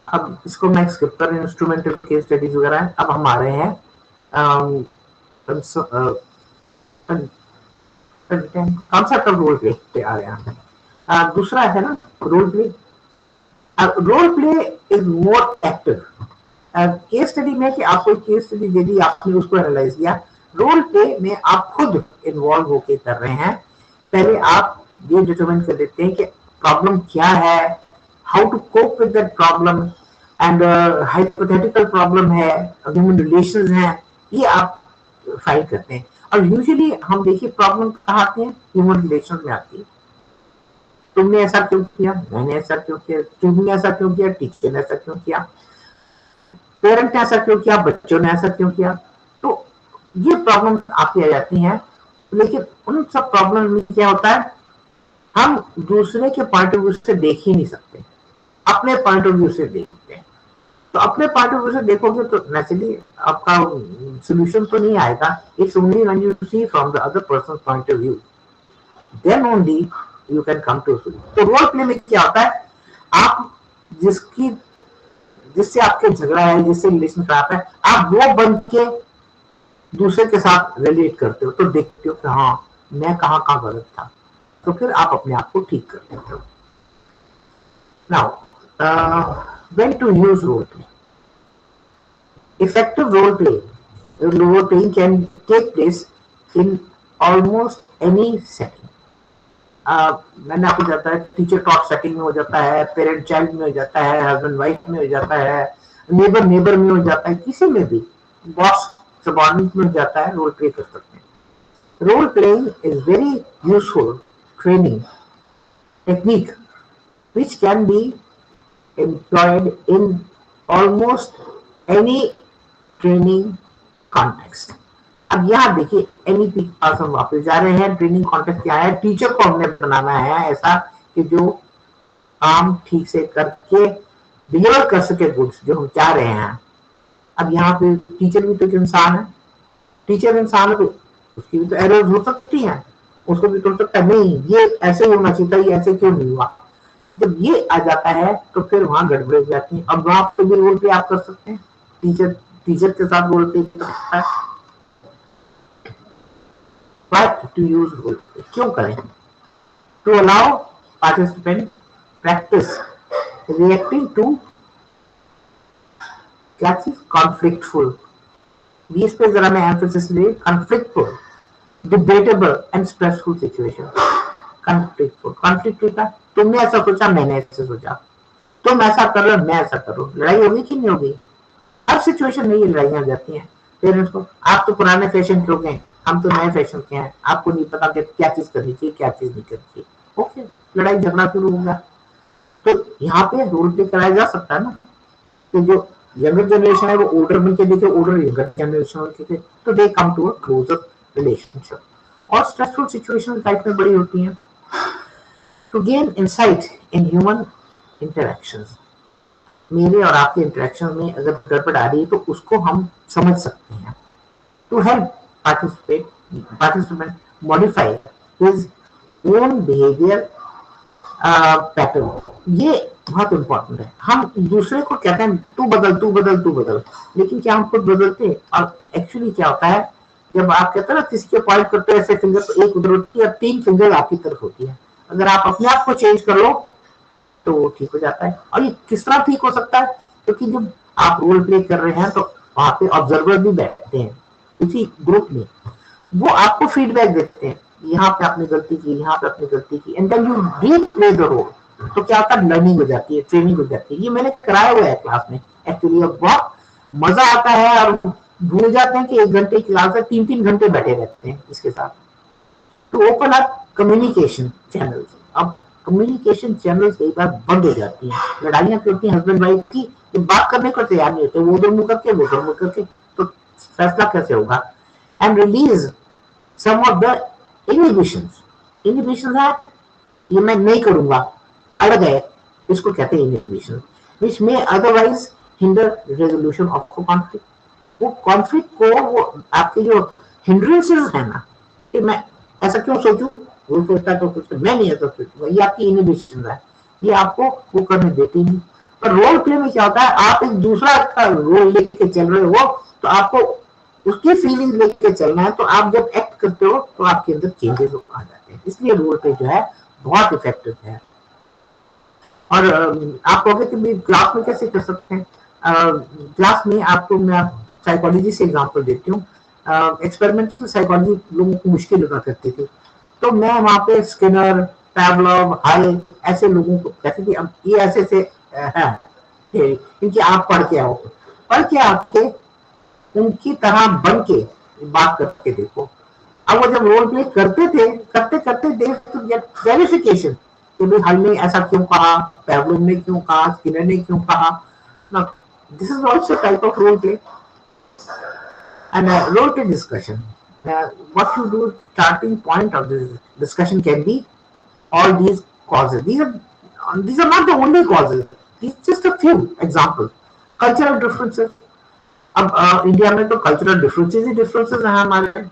अब इसको मैं स्किप कर, इंस्ट्रूमेंटल केस स्टडीज वगैरह है। अब हम आ रहे हैं कॉन्सेप्ट ऑफ रोल प्ले पे आ रहे हैं। दूसरा है ना role play. Role play is more active. Case study में कि आपको केस स्टडी दे दी, आपने उसको एनालाइज किया। रोल प्ले में आप खुद इन्वॉल्व होके कर रहे हैं। पहले आप ये डिटरमाइन कर देते हैं कि प्रॉब्लम क्या है, how to cope with that problem and hypothetical problem है, ह्यूमन रिलेशंस हैं, ये आप फाइल करते हैं। और यूजुअली हम देखिए प्रॉब्लम कहाँ आती है, ह्यूमन रिलेशन में आती है। तुमने ऐसा क्यों किया, मैंने ऐसा क्यों किया, तुमने ऐसा क्यों किया, टीचर ने ऐसा क्यों किया, पेरेंट ने ऐसा क्यों किया, बच्चों ने ऐसा क्यों किया। तो ये प्रॉब्लम आपकी आ जाती हैं। लेकिन उन सब प्रॉब्लम में क्या होता है, हम दूसरे के पॉइंट ऑफ व्यू से देख ही नहीं सकते, अपने पॉइंट ऑफ व्यू से देखते हैं। तो अपने पॉइंट ऑफ व्यू से देखोगे तो नेचुरली आपका सोल्यूशन तो नहीं आएगा। It's only when you see from the other person point of view then only you can come to solution. तो रोल प्ले में क्या होता है, आप जिससे आपके झगड़ा है, जिससे रिलेशन खराब है, आप वो बन के दूसरे के साथ रिलेट करते हो, तो देखते हो कि हाँ मैं कहाँ कहाँ गलत था, तो फिर आप अपने आप को ठीक कर लेते हो। Now when to use role play। Effective role playing can take place in almost any setting। मैंने आपको जाता है टीचर टॉट सेटिंग में हो जाता है, पेरेंट चाइल्ड में हो जाता है, हस्बैंड वाइफ में हो जाता है, नेबर में हो जाता है, किसी में भी, बॉस सबऑर्डिनेट में हो जाता है, रोल प्ले कर सकते हैं। Role playing is very useful training technique which can be employed in almost any training context। अब यहाँ देखिए एनईपी के पास हम वापस जा रहे हैं। ट्रेनिंग कॉन्टेक्स्ट क्या है, टीचर को हमने बनाना है ऐसा कि जो काम ठीक से करके डिलीवर कर सके गुड्स जो हम चाह रहे हैं। अब यहाँ पे टीचर भी तो एक इंसान है, टीचर इंसान है तो उसकी भी तो एरर्स हो सकती है, उसको भी तो सकता है नहीं ये ऐसे होना चाहिए, ये ऐसे क्यों नहीं हुआ। जब ये आ जाता है तो फिर वहां गड़बड़ हो जाती है। अब वहां पे भी रोल प्ले आप कर सकते हैं, टीचर के साथ रोल प्ले कर सकता है। But to use role play, क्यों करें, to allow participant practice reacting to क्या चीज conflictful, इस पे जरा मैं एम्फेसिस ले, conflictful, debatable and stressful situation। conflictful का तुमने ऐसा सोचा, मैंने ऐसा सोचा, तुम ऐसा कर रहे हो, मैं ऐसा कर रहा हूँ, लड़ाई होगी कि नहीं होगी। हर सिचुएशन में ये लड़ाइयां हो जाती हैं। पेरेंट्स को आप तो पुराने फैशन के हो गए, हम तो नए फैशन के हैं, आपको नहीं पता कि क्या चीज करनी चाहिए क्या चीज नहीं करनी चाहिए। ओके, लड़ाई झगड़ा शुरू होगा। तो यहाँ पे रोल प्ले कराया जा सकता है ना, कि जो यंगर जनरेशन है वो ओल्डर बन के देखे, ओल्डर यंगर जनरेशन बन के, तो they come to a closer relationship. और स्ट्रेसफुल सिचुएशन लाइफ में बड़ी होती हैं। To gain insight in human interactions, मेरे और आपके इंटरेक्शन में अगर गड़बड़ आ रही है तो उसको हम समझ सकते हैं। To help participant modify his own behaviour pattern, ये बहुत इंपॉर्टेंट है। हम दूसरे को कहते हैं तू बदल तू बदल तू बदल, लेकिन क्या हम खुद बदलते? और एक्चुअली क्या होता है, जब आप कहते हैं ना किसी के पॉइंट करते हैं ऐसे फिंगर, तो एक उधर होती है और 3 फिंगर आपकी तरफ होती है। अगर आप अपने आप को चेंज कर लो तो ठीक हो जाता है। और ये किस तरह ठीक हो सकता है? क्योंकि जब आप रोल प्ले कर रहे हैं तो वहां पे ऑब्जर्वर भी बैठते हैं उसी ग्रुप में, वो आपको फीडबैक देते हैं, यहाँ पे आपने गलती की, यहाँ पे आपने गलती की, and then you replay the role. तो क्या होता है, लर्निंग हो जाती है, ट्रेनिंग हो जाती है। ये मैंने कराया हुआ है क्लास में एक्चुअली, अब बहुत मजा आता है। और भूल जाते हैं कि 1 घंटे की क्लास है, 3-3 घंटे बैठे रहते हैं इसके साथ। To open up communication channels, अब कम्युनिकेशन चैनल्स कई बार बंद हो जाती हैं। लड़ाइयां होती हैं हस्बैंड वाइफ की, कि बात करने को तैयार नहीं होते, वो उधर मुंह करके वो उधर मुंह करके, तो फैसला कैसे होगा? And release some of the inhibitions, inhibitions है ये मैं नहीं करूंगा, अड़ गए, इसको कहते हैं inhibition, which may otherwise hinder resolution of conflict। वो कॉन्फ्लिक्ट को, वो आपके जो हिंड्रेंसेस है ना, कि मैं ऐसा क्यों सोचूं, वो सोचता तो सोचता, मैं नहीं ऐसा सोचूंगा, ये आपकी इनहिबिशन है, ये आपको वो करने देती नहीं। पर रोल प्ले में क्या होता है, आप एक दूसरा का रोल लेके चल रहे हो, तो आपको उसकी फीलिंग लेके चलना है, तो आप जब एक्ट करते हो तो आपके अंदर चेंजेस आ जाते हैं। इसलिए रोल प्ले जो है बहुत इफेक्टिव है। और आप कहोगे कि क्लास में कैसे कर सकते हैं? क्लास में आपको मैं साइकोलॉजी से एग्जांपल देती हूँ। एक्सपेरिमेंटल साइकोलॉजी लोगों को मुश्किल लगा करती थी, तो मैं वहां पे स्किनर, पैवलोव, हाल ऐसे लोगों को कहती थी, अब ये ऐसे से है क्योंकि आप पढ़ के आपके उनकी तरह बन के बात करके देखो। अब वो जब रोल प्ले करते थे, करते करते दे टू गेट वेरिफिकेशन कि भाई हल ने ऐसा क्यों कहा, पैवलोव ने क्यों कहा, स्किनर ने क्यों कहा। Now, this is also a type of role play. And role play discussion. What you do, starting point of this discussion can be all these causes. These are not the only causes. These are just a few examples. Cultural differences. अब India में तो cultural differences ही differences हैं हमारे।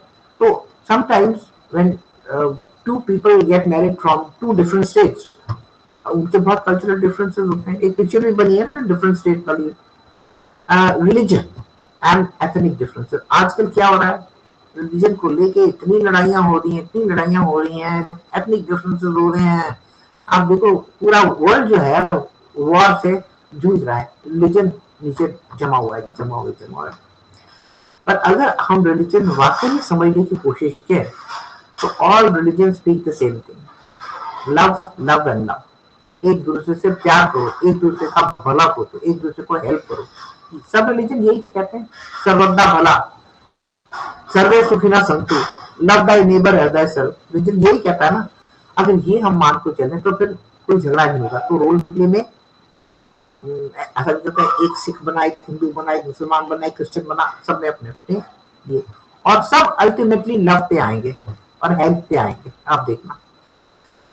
तो sometimes when two people get married from 2 different states, उनके बहुत cultural differences होते हैं। एक पिक्चर भी बनी है ना डिफरेंट स्टेट वाली। रिलीजन एंड एथनिक डिफरेंसेस, आजकल क्या हो रहा है, रिलीजन को लेके इतनी लड़ाइयां हो रही हैं, इतनी लड़ाइयां हो रही हैं, एथनिक डिफरेंसेस हो रहे हैं। आप देखो पूरा वर्ल्ड जो है वॉर से जूझ रहा है, रिलीजन नीचे जमा हुआ है। पर अगर हम रिलीजन वाकई समझने की कोशिश करें तो all religion speak the same thing, love love and love. एक दूसरे से प्यार करो, एक दूसरे का भला करो, एक दूसरे को हेल्प करो। सब रिलीजन यही कहते हैं, सर्वदा भला, सर्वे सुखिना संतु, love thy neighbour as thyself. Religion यही कहता है ना। अगर ये हम मान को चलें तो फिर कोई झगड़ा नहीं होगा। तो रोल प्ले में ऐसा कहता है, एक सिख बना, एक हिंदू बना, एक मुसलमान बना, एक क्रिश्चियन बना, सब ने अपने अपने ये, और सब अल्टीमेटली लव पे आएंगे और हेल्प पे आएंगे, आप देखना।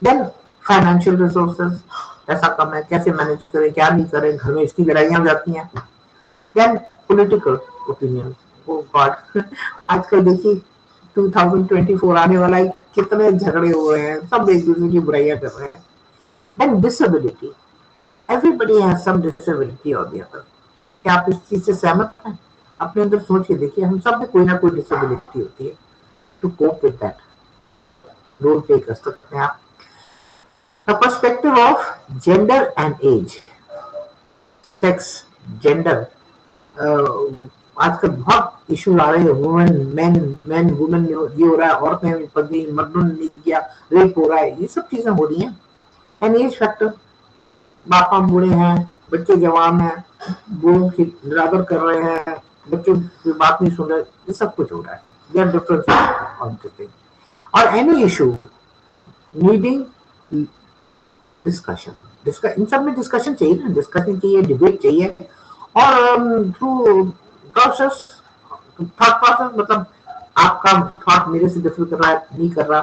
देन फाइनेंशियल रिसोर्सेज, पैसा कम है, कैसे मैनेज करें, क्या नहीं करें, घर में इसकी लड़ाइयां हो जाती हैं। देन पॉलिटिकल ओपिनियन, ओ गॉड आजकल देखिए 2024 आने वाला है, कितने झगड़े हुए हैं, सब एक दूसरे की बुराइयां कर रहे हैं। Then disability, everybody has some disability or the other। क्या आप इस चीज से सहमत हैं? अपने अंदर सोच के देखिए, हम सब में कोई ना कोई डिसेबिलिटी होती है। To cope with that role play कर सकते हैं आप। The perspective of gender and age, sex, gender, आजकल बहुत इशू आ रहे हैं, वुमेन मैन वुमेन, ये हो रहा है, औरतें पत्नी मर्दों ने नहीं किया, रेप हो रहा है, ये सब चीजें हो रही हैं। एंड एज फैक्टर, बापा बूढ़े हैं, बच्चे जवान हैं, बूढ़ों की निरादर कर रहे हैं, बच्चों की बात नहीं सुन रहे, ये सब कुछ हो रहा है। Their difference on the thing. और एनी इशू नीडिंग डिस्कशन, इन सब में डिस्कशन चाहिए ना, डिस्कशन चाहिए, डिबेट चाहिए। और थ्रू प्रोसेस, थॉट प्रोसेस, मतलब आपका थॉट मेरे से डिफर कर रहा है, नहीं कर रहा,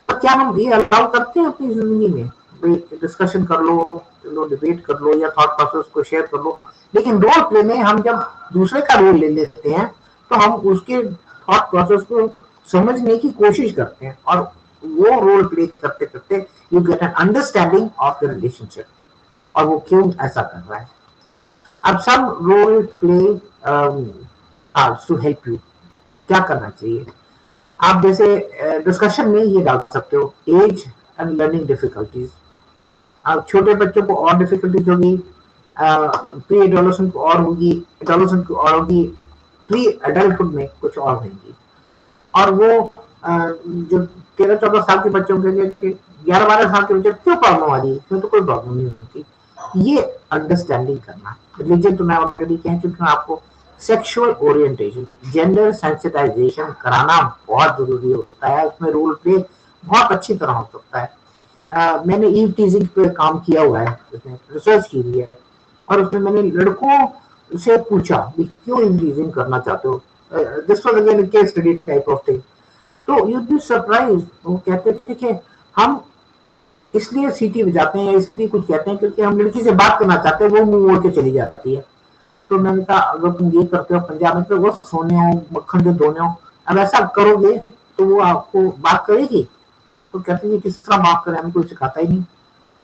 तो क्या हम ये अलाउ करते हैं अपनी जिंदगी में? भाई डिस्कशन कर लो डिबेट कर लो, या थॉट प्रोसेस को शेयर कर लो, लेकिन रोल प्ले में हम जब दूसरे का रोल ले लेते हैं तो हम उसके थॉट प्रोसेस को समझने की कोशिश करते हैं, और वो रोल प्ले करते करते you get an understanding of the relationship, और वो क्यों ऐसा कर रहा है। अब सब role play to help you, क्या करना चाहिए? आप जैसे डिस्कशन में ये डाल सकते हो, एज एंड लर्निंग डिफिकल्टीज। अब छोटे बच्चों को और डिफिकल्टीज होगी, प्री एडोलेसेंट को और होगी, एडोलेसेंट को और होगी, प्री एडल्टहुड में कुछ और होंगी। और वो जो 13-14 साल के बच्चों के लिए 11-12 साल के बच्चे क्यों प्रॉब्लम आ रही है, क्यों? तो कोई प्रॉब्लम नहीं होती। ये अंडरस्टैंडिंग करना। रिलीजन तो मैं ऑलरेडी कह चुका हूँ आपको। सेक्सुअल ओरिएंटेशन, जेंडर सेंसिटाइजेशन कराना बहुत जरूरी होता है, इसमें रोल प्ले बहुत अच्छी तरह हो सकता है। मैंने ईव टीजिंग पे काम किया हुआ है, उसमें रिसर्च की हुई है, और उसमें मैंने लड़कों से पूछा कि क्यों ईव टीजिंग करना चाहते हो। This was again case study type of thing. तो यूड बी सरप्राइज, वो कहते थे कि हम इसलिए सीटी बजाते हैं, इसलिए कुछ कहते हैं क्योंकि हम लड़की से बात करना चाहते हैं, वो मुंह मोड़ के चली जाती है। तो मैंने कहा अगर तुम ये करते हो पंजाब में, तो वो सोने हो मक्खन के दोने हो, अब ऐसा करोगे तो वो आपको बात करेगी? तो कहते हैं किस तरह बात करें, हमें कोई सिखाता ही नहीं।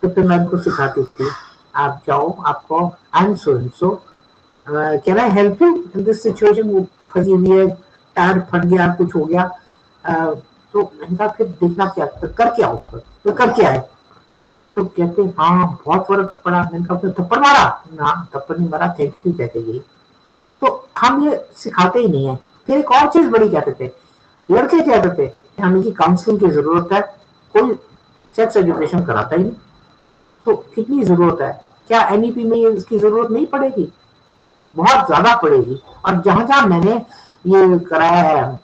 तो फिर मैं उनको सिखाती थी, आप जाओ, आपको I am so and so, can I help you in this situation, वो फंसी हुई है, टायर फट गया, कुछ हो गया। तो मैंने कहा फिर देखना क्या कर, क्या ऊपर तो कर क्या है? तो कहते हाँ बहुत फर्क पड़ा। मैंने कहा फिर थप्पड़ मारा? ना थप्पड़ नहीं मारा, थैंक यू कहते गई। तो हम ये सिखाते ही नहीं है। फिर एक और चीज बड़ी कहते थे लड़के, कहते थे हमें की काउंसलिंग की जरूरत है, कोई सेक्स एजुकेशन कराता ही नहीं। तो कितनी जरूरत है? क्या एनईपी में इसकी जरूरत नहीं पड़ेगी? बहुत ज्यादा पड़ेगी। और जहां जहां मैंने ये कराया है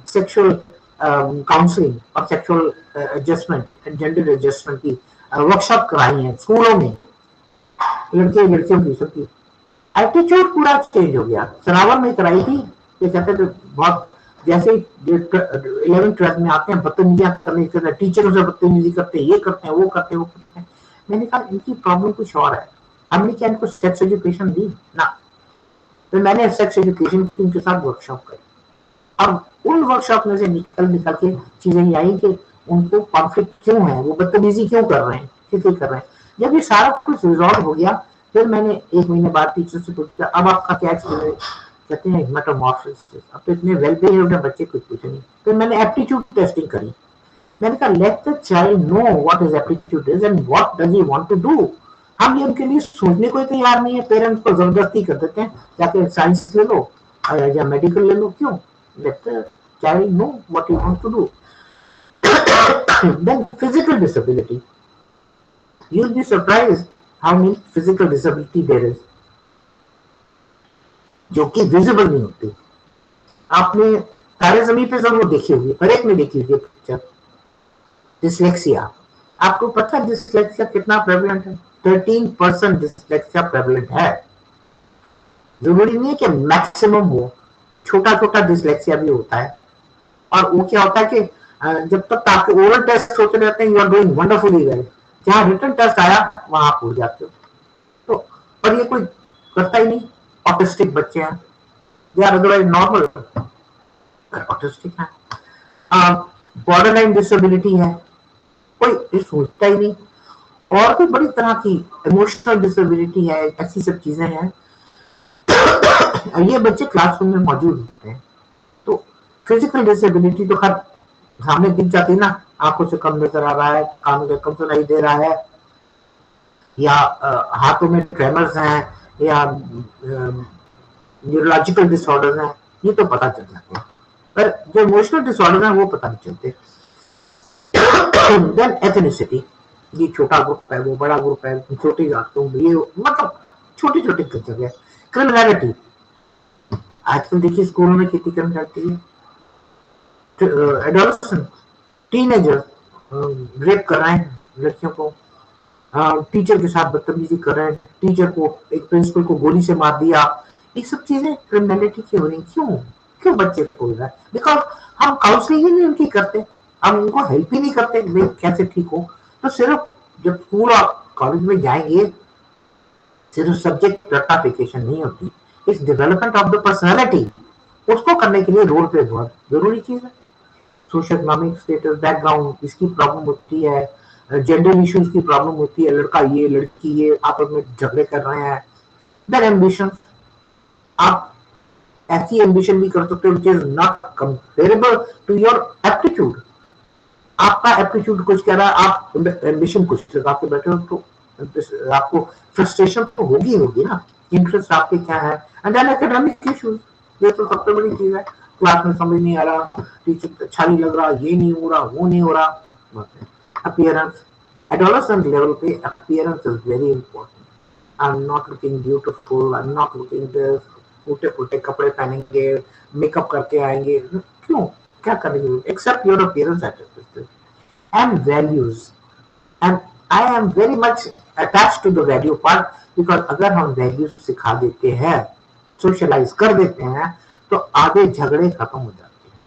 सेक्सुअल काउंसलिंग और सेक्सुअल एडजस्टमेंट, जेंडर एडजस्टमेंट की वर्कशॉप कराई है स्कूलों में, लड़के लड़कियों की सबकी, एटीट्यूड पूरा चेंज हो गया। सनावर में कराई थी, ये कहते थे बहुत, जैसे 11th-12th में आते हैं बदतमीजियां करने, टीचरों से बदतमीजी करते हैं, ये करते हैं, वो करते हैं, वो करते हैं। मैंने कहा इनकी प्रॉब्लम कुछ और है। हमने क्या इनको सेक्स एजुकेशन दी ना? तो मैंने सेक्स एजुकेशन की उनके साथ वर्कशॉप करी, और उन वर्कशॉप में से निकल निकल के चीजें ये आई कि उनको कॉन्फ्लिक्ट क्यों है, वो बदतमीजी क्यों कर रहे हैं, क्यों कर रहे हैं। जब ये सारा कुछ रिजॉल्व हो गया, फिर मैंने 1 महीने बाद टीचर से पूछा अब आपका क्या एक्सपीरियंस? कहते हैं मेटामॉर्फोसिस। अब तो इतने वेल बिहेव्ड बच्चे कुछ पूछे नहीं। फिर मैंने एप्टीट्यूड टेस्टिंग करी। मैंने कहा let the child know what is aptitude is and what does he want to do. हम ये उनके लिए सोचने को तैयार नहीं है, पेरेंट्स को जबरदस्ती कर देते हैं जाके साइंस ले लो या मेडिकल ले लो। क्यों? let the child know what he wants to do. Then physical disability. You'll be surprised how many physical disability there is, जो कि विजिबल नहीं होती। आपने तारे जमीन पे जरूर देखी होगी, हर एक ने देखी होगी पिक्चर। डिसलेक्सिया, आपको पता है डिसलेक्सिया कितना प्रेवलेंट है? 13% डिसलेक्सिया प्रेवलेंट है। जरूरी नहीं है कि मैक्सिमम हो, छोटा छोटा डिसलेक्सिया भी होता है। और वो क्या होता है कि जब तक आपके ओरल टेस्ट होते रहते हैं, you are doing wonderfully well, जहां रिटन टेस्ट आया वहां आप भूल जाते हो। तो पर ये कोई करता ही नहीं। ऑटिस्टिक बच्चे हैं, they are otherwise normal, autistic है। बॉर्डर लाइन डिसेबिलिटी है, कोई सोचता ही नहीं। और भी बड़ी तरह की इमोशनल डिसेबिलिटी है, ऐसी सब चीजें हैं। ये बच्चे क्लासरूम में मौजूद होते हैं। तो फिजिकल डिसेबिलिटी तो खैर सामने दिख जाती है ना, आंखों से कम नजर आ रहा है, कानों से कम सुनाई दे रहा है, या हाथों में ट्रेमर्स हैं, या न्यूरोलॉजिकल डिसऑर्डर्स हैं, ये तो पता चल जाते हैं। पर जो इमोशनल डिसऑर्डर हैं वो पता नहीं चलते। देन एथनिसिटी, ये छोटा ग्रुप है, वो बड़ा ग्रुप है, छोटी जातों, ये मतलब छोटी छोटी जगह। क्रिमिनलिटी, आजकल देखिए स्कूलों में कितनी क्रिमिनलिटी है। एडोलेसेंट, टीनेजर रेप कर रहे हैं लड़कियों को, टीचर के साथ बदतमीजी कर रहे हैं, टीचर को, एक प्रिंसिपल को गोली से मार दिया, ये सब चीजें क्रिमिनलिटी की हो रही। क्यों क्यों बच्चे को हो रहा है? बिकॉज हम काउंसलिंग ही नहीं उनकी करते, हम उनको हेल्प ही नहीं करते भाई कैसे ठीक हो। तो सिर्फ जब स्कूल और कॉलेज में जाएंगे सिर्फ सब्जेक्ट रट्टाफिकेशन नहीं होती, इस डेवलपमेंट ऑफ द पर्सनैलिटी, उसको करने के लिए रोल प्ले बहुत जरूरी चीज है। सोशल इकोनॉमिक स्टेटस, बैकग्राउंड, इसकी प्रॉब्लम होती है, जेंडर इश्यूज की प्रॉब्लम होती है, लड़का ये लड़की ये आपस में झगड़े कर रहे हैं। देन एम्बिशन, आप ऐसी एम्बिशन भी कर सकते हो which is not comparable to your aptitude. आपका एप्टीट्यूड कुछ कह रहा है, आप एम्बिशन कुछ लगा के बैठे हो, तो आपको फ्रस्ट्रेशन तो होगी ना। इंटरेस्ट आपके क्या है, एंड देन एकेडमिक इश्यूज, ये तो सबसे बड़ी चीज है। क्लास में समझ नहीं आ रहा, टीचर अच्छा नहीं लग रहा, ये नहीं हो रहा, वो नहीं हो रहा। अपीयरेंस, एडोलेसेंट लेवल पे appearance is very important. I am not looking beautiful, I am not looking this, फूटे फूटे कपड़े पहनेंगे, मेकअप करके आएंगे, क्यों, क्या करेंगे? Accept your appearance at and values, and I am very much attached to the value part, because अगर हम वैल्यूज सिखा देते हैं, सोशलाइज कर देते हैं, तो आगे झगड़े खत्म हो जाते हैं।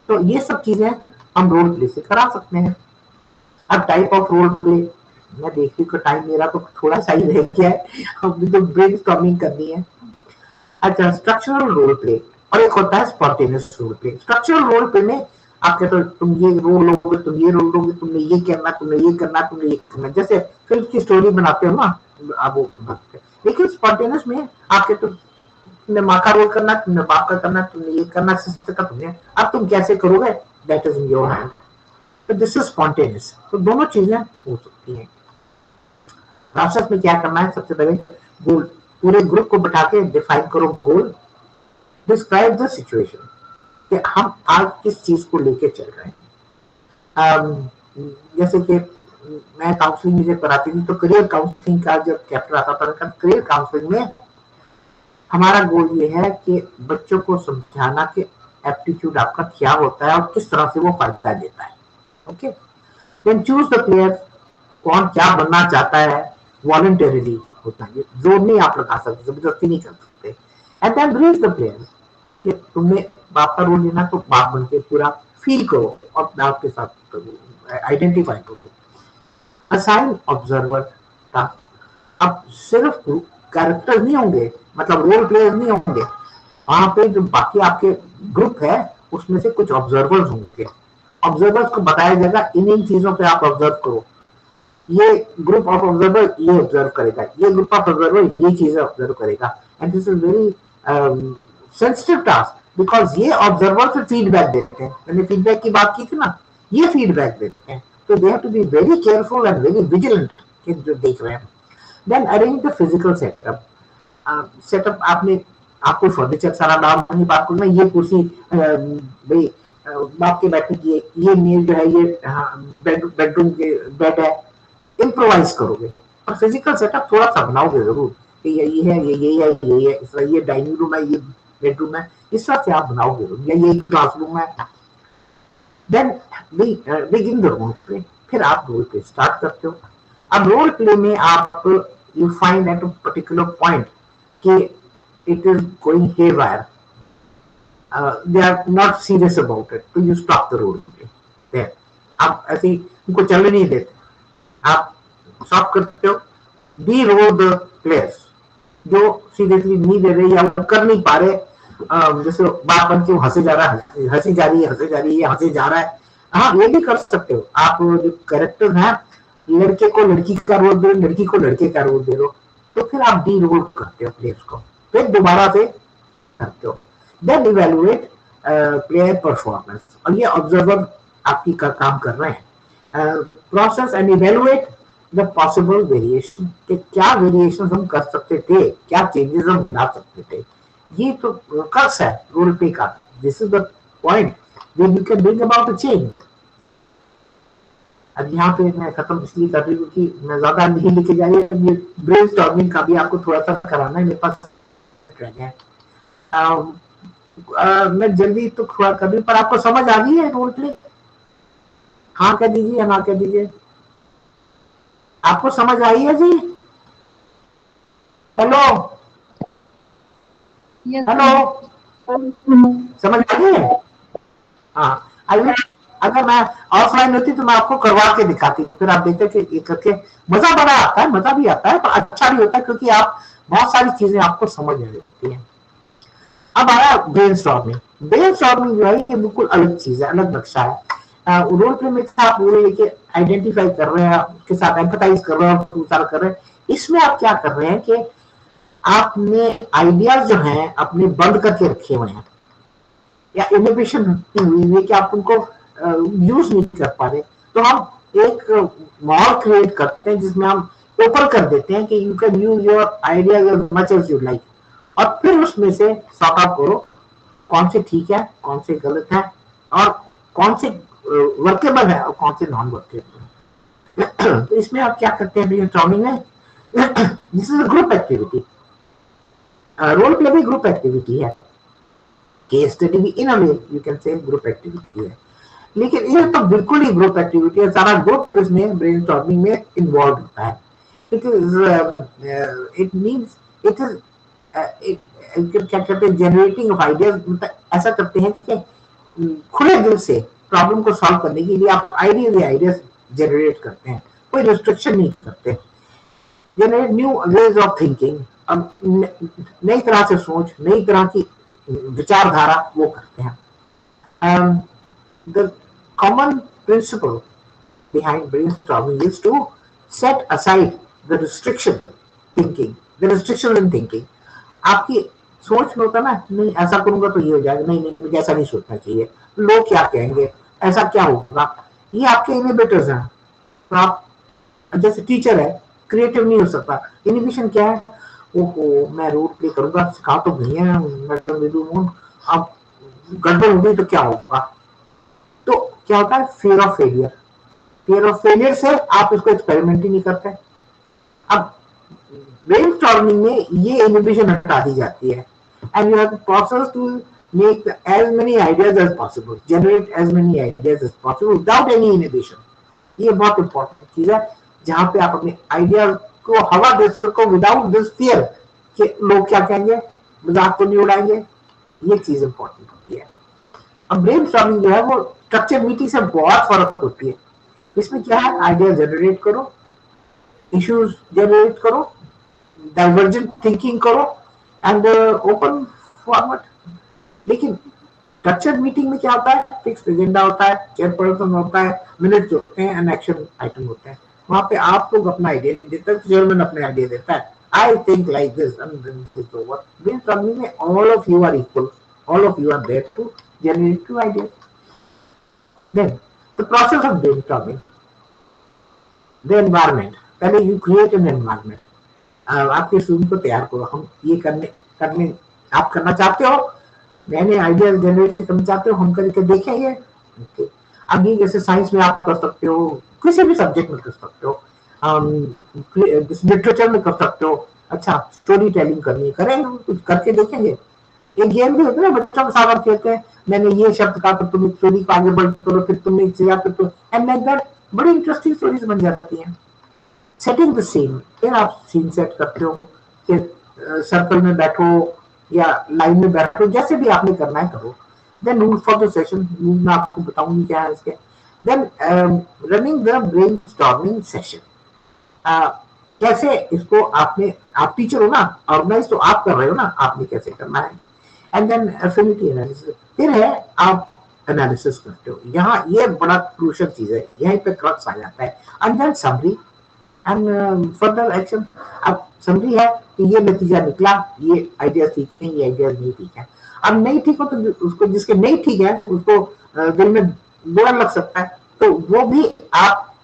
तो ये सब चीजें हम रोल प्ले से करा सकते हैं। अब टाइप ऑफ रोल प्ले, मैं देखती हूँ टाइम मेरा तो थोड़ा सा ही रह गया है, हमने तो ब्रेन स्टॉर्मिंग करनी है। अच्छा, स्ट्रक्चरल रोल प्ले और एक होता है spontaneous role play. Structural role play में आप कहते हो तुम ये रोल लोगे, तुम ये रोल लोगे, तुमने ये करना, तुमने ये करना, तुमने ये करना, जैसे फिल्म की स्टोरी बनाते हो ना आप वो बनाते। लेकिन स्पॉन्टेनियस में आप कहते हो तुमने माँ का रोल करना, तुमने बाप का करना, तुमने ये करना, सिस्टर का, तुमने, अब तुम कैसे करोगे, that is in your hand. तो दिस इज स्पॉन्टेनियस। तो दोनों चीजें हो सकती हैं। प्रोसेस में क्या करना है, सबसे पहले गोल, पूरे ग्रुप को बैठा के डिफाइन करो गोल, डिस्क्राइब द सिचुएशन कि हम आज किस चीज को लेके चल रहे हैं। जैसे कि मैं काउंसलिंग मुझे कराती थी, तो करियर काउंसलिंग का जब चैप्टर आता था, करियर काउंसलिंग में हमारा गोल ये है कि बच्चों को समझाना कि एप्टीट्यूड आपका क्या होता है और किस तरह से वो फायदा देता है। Okay, then choose the player, कौन क्या बनना चाहता है, वॉलंटरीली होता है, जोर नहीं आप लगा सकते, जबरदस्ती नहीं कर सकते। And then brief the player कि तुमने बाप का रोल लेना तो बाप बन के पूरा फील करो और बाप के साथ आइडेंटिफाई करो। असाइन ऑब्जर्वर टास्क, अब सिर्फ कैरेक्टर नहीं होंगे, मतलब रोल प्लेयर नहीं होंगे, वहां पे जो बाकी आपके ग्रुप है उसमें से कुछ ऑब्जर्वर्स होंगे। ऑब्जर्वर्स को बताया जाएगा इन इन चीजों पे आप ऑब्जर्व करो, ये ग्रुप ऑफ ऑब्जर्वर ये ऑब्जर्व करेगा, ये ग्रुप ऑफ ऑब्जर्वर ये चीजें ऑब्जर्व करेगा। And this is very sensitive task, because ये ऑब्जर्वर से फीडबैक देते हैं। मैंने फीडबैक की बात की थी ना, ये फीडबैक देते हैं, तो they have to be very careful and very vigilant कि जो देख रहे हैं। Then arrange the physical setup. Setup आपने, आपको फर्नीचर सारा डालने की बात करूँ, ये कुर्सी भाई बाप के बैठने की, ये मेज जो है, ये बेडरूम के बेड है, इम्प्रोवाइज करोगे। और फिजिकल सेटअप थोड़ा सा बनाओगे जरूर कि ये है, ये है, इस तरह ये डाइनिंग रूम है, ये बेडरूम है, इस तरह से आप बनाओगे, या ये क्लासरूम है। Then begin the role play, फिर आप रोल प्ले स्टार्ट करते हो। अब रोल प्ले में आप you find at a particular point कि it is going haywire, they are not serious about it, तो you stop the role play there। आप ऐसे उनको चलने नहीं देते, आप स्टॉप करते हो। बी रोल द प्लेयर्स जो सीरियसली नहीं ले रहे या कर नहीं पा रहे, जैसे बात बन के हंसे जा रहा है, हंसी जा रही है, हंसे जा रही है, हंसे जा रहा है, हाँ ये भी कर सकते हो आप। जो कैरेक्टर है, लड़के को लड़की का रोल दे, लड़की को लड़के का रोल दे दो, तो फिर आप डी रोल करते हो प्लेयर्स को, फिर दोबारा से करते हो। देन इवेलुएट प्लेयर परफॉर्मेंस, और ये ऑब्जर्वर आपकी का काम कर रहे हैं। Process and evaluate the possible variation, कि क्या वेरिएशन हम कर सकते थे, क्या चेंजेस हम ला सकते थे। ये तो कर्स है रोल प्ले का। This is the point where you can bring about a change. अब यहाँ पे मैं खत्म इसलिए कर रही हूँ कि मैं ज्यादा नहीं लिखे जा रही है, ये ब्रेनस्टॉर्मिंग का भी आपको थोड़ा सा कराना है, मेरे पास रह गया है। मैं जल्दी तो थोड़ा कर रही, पर आपको समझ आ गई है रोल प्ले? हाँ कह दीजिए, हाँ कह दीजिए। आपको समझ आई है जी? हेलो हेलो, समझ आ रही है? हाँ, अगर मैं ऑफलाइन होती तो मैं आपको करवा के दिखाती, फिर आप देखते कि ये करके मजा बड़ा आता है, मजा भी आता है, पर अच्छा भी होता है क्योंकि आप बहुत सारी चीजें आपको समझ में आती है। अब आया ब्रेनस्टॉर्मिंग। ब्रेनस्टॉर्मिंग जो है ये बिल्कुल अलग चीज है, अलग नक्शा है। रोल प्ले में आप वो लेके आइडेंटिफाई कर रहे हैं, उसके साथ एम्पथाइज कर रहे हैं, कर रहे हैं। इसमें आप क्या कर रहे हैं कि आपने आइडियाज जो हैं अपने बंद करके रखे हुए हैं, या इनोवेशन हुई है कि आप उनको यूज नहीं कर पा रहे, तो हम एक मॉल क्रिएट करते हैं जिसमें हम ओपन कर देते हैं कि you can use your ideas as much as you like, और फिर उसमें से सॉर्ट आउट करो कौन से ठीक है, कौन से गलत है, और कौन से वर्केबल है और कौन से नॉन वर्केबल है। तो इसमें आप क्या करते हैं ब्रेनस्टॉर्मिंग में, this is group activity. Role play भी ग्रुप एक्टिविटी है, केस स्टडी भी in a way you can say group activity है, लेकिन ये तो बिल्कुल ही ग्रुप एक्टिविटी है, सारा ग्रुप इसमें ब्रेनस्टॉर्मिंग में इन्वॉल्व होता है। It is it means it is क्या कहते हैं जनरेटिंग ऑफ आइडियाज, मतलब ऐसा करते हैं कि खुले दिल से प्रॉब्लम को सॉल्व करने के लिए आप आइडियाज जनरेट करते हैं, कोई रिस्ट्रिक्शन नहीं करते, generate new ways of thinking, अब नई तरह से सोच, नई तरह की विचारधारा वो करते हैं। The common principle behind brainstorming is to set aside the restriction in thinking. आपकी सोच में होता ना, नहीं ऐसा करूंगा तो ये हो जाएगा, नहीं नहीं मुझे ऐसा नहीं सोचना चाहिए, लोग क्या कहेंगे, ऐसा क्या होगा, ये आपके इनहिबिटर्स हैं। तो आप जैसे टीचर है, क्रिएटिव नहीं हो सकता, इनहिबिशन क्या है, ओहो मैं रोल प्ले करूंगा, सिखा तो नहीं है मैडम, अब गड़बड़ हो गई तो क्या होगा, तो क्या होता है fear of failure, fear of failure से आप इसको एक्सपेरिमेंट ही नहीं करते। अब ब्रेनस्टॉर्मिंग में ये इनहिबिशन हटा दी जाती है, and you have the process to make as many ideas as possible, generate as many ideas as possible without any inhibition. ये बहुत इंपॉर्टेंट चीज है, जहां पे आप अपने आइडिया को हवा दे सको विदाउट दिस फियर कि लोग क्या कहेंगे, मजाक तो नहीं उड़ाएंगे, ये चीज इंपॉर्टेंट होती है। अब ब्रेनस्टॉर्मिंग जो है वो स्ट्रक्चर मीटिंग से बहुत फर्क होती है। इसमें क्या है, आइडिया जनरेट करो, इश्यूज जनरेट करो, डाइवर्जेंट थिंकिंग करो, एंड ओपन फॉरवर्ड। लेकिन स्ट्रक्चर्ड मीटिंग में क्या होता है, फिक्स एजेंडा होता है, चेयरपर्सन होता है, मिनट्स होते हैं एंड एक्शन आइटम होते हैं। वहां पे आप लोग अपना आइडिया देते हैं, चेयरमैन अपने आइडिया देता है, I think like this and this is over. Brainstorming में all of you are equal, all of you are there to generate two ideas. Then the process of brainstorming, the environment. पहले you create an environment. आपके student को तैयार करो, हम ये करने आप करना चाहते हो, मैंने आइडिया जनरेट करना चाहते हो, हम करके देखेंगे। अब ये जैसे साइंस में आप कर सकते हो, किसी भी सब्जेक्ट में कर सकते हो, लिटरेचर में कर सकते हो। अच्छा स्टोरी टेलिंग करनी करेंगे, कुछ करके देखेंगे। एक गेम भी होता है ना, बच्चों के साथ आप खेलते हैं, मैंने ये शब्द कहा तो तुम स्टोरी को आगे बढ़ करो, फिर तुमने एंड लाइक दैट बड़ी इंटरेस्टिंग स्टोरीज बन जाती हैं। सेटिंग द सीन, फिर आप सीन सेट करते हो कि सर्कल में बैठो या लाइन में बैठो, जैसे भी आपने करना है करो। Then rule for the session, rule मैं आपको बताऊंगी क्या है इसके। Then running the brainstorming session, कैसे इसको आपने, आप टीचर हो ना, ऑर्गेनाइज तो आप कर रहे हो ना, आपने कैसे करना है। एंड देन एफिनिटी एनालिसिस, फिर है आप एनालिसिस करते हो, यहाँ ये बड़ा क्रूशियल चीज है, यहीं पे क्रक्स आ जाता है। And then summary and further action. अब समरी है कि ये नतीजा निकला, ये आइडिया ठीक है, ये आइडिया नहीं ठीक है। अब नहीं ठीक हो तो उसको, जिसके नहीं ठीक है उसको दिल में बुरा लग सकता है, तो वो भी आप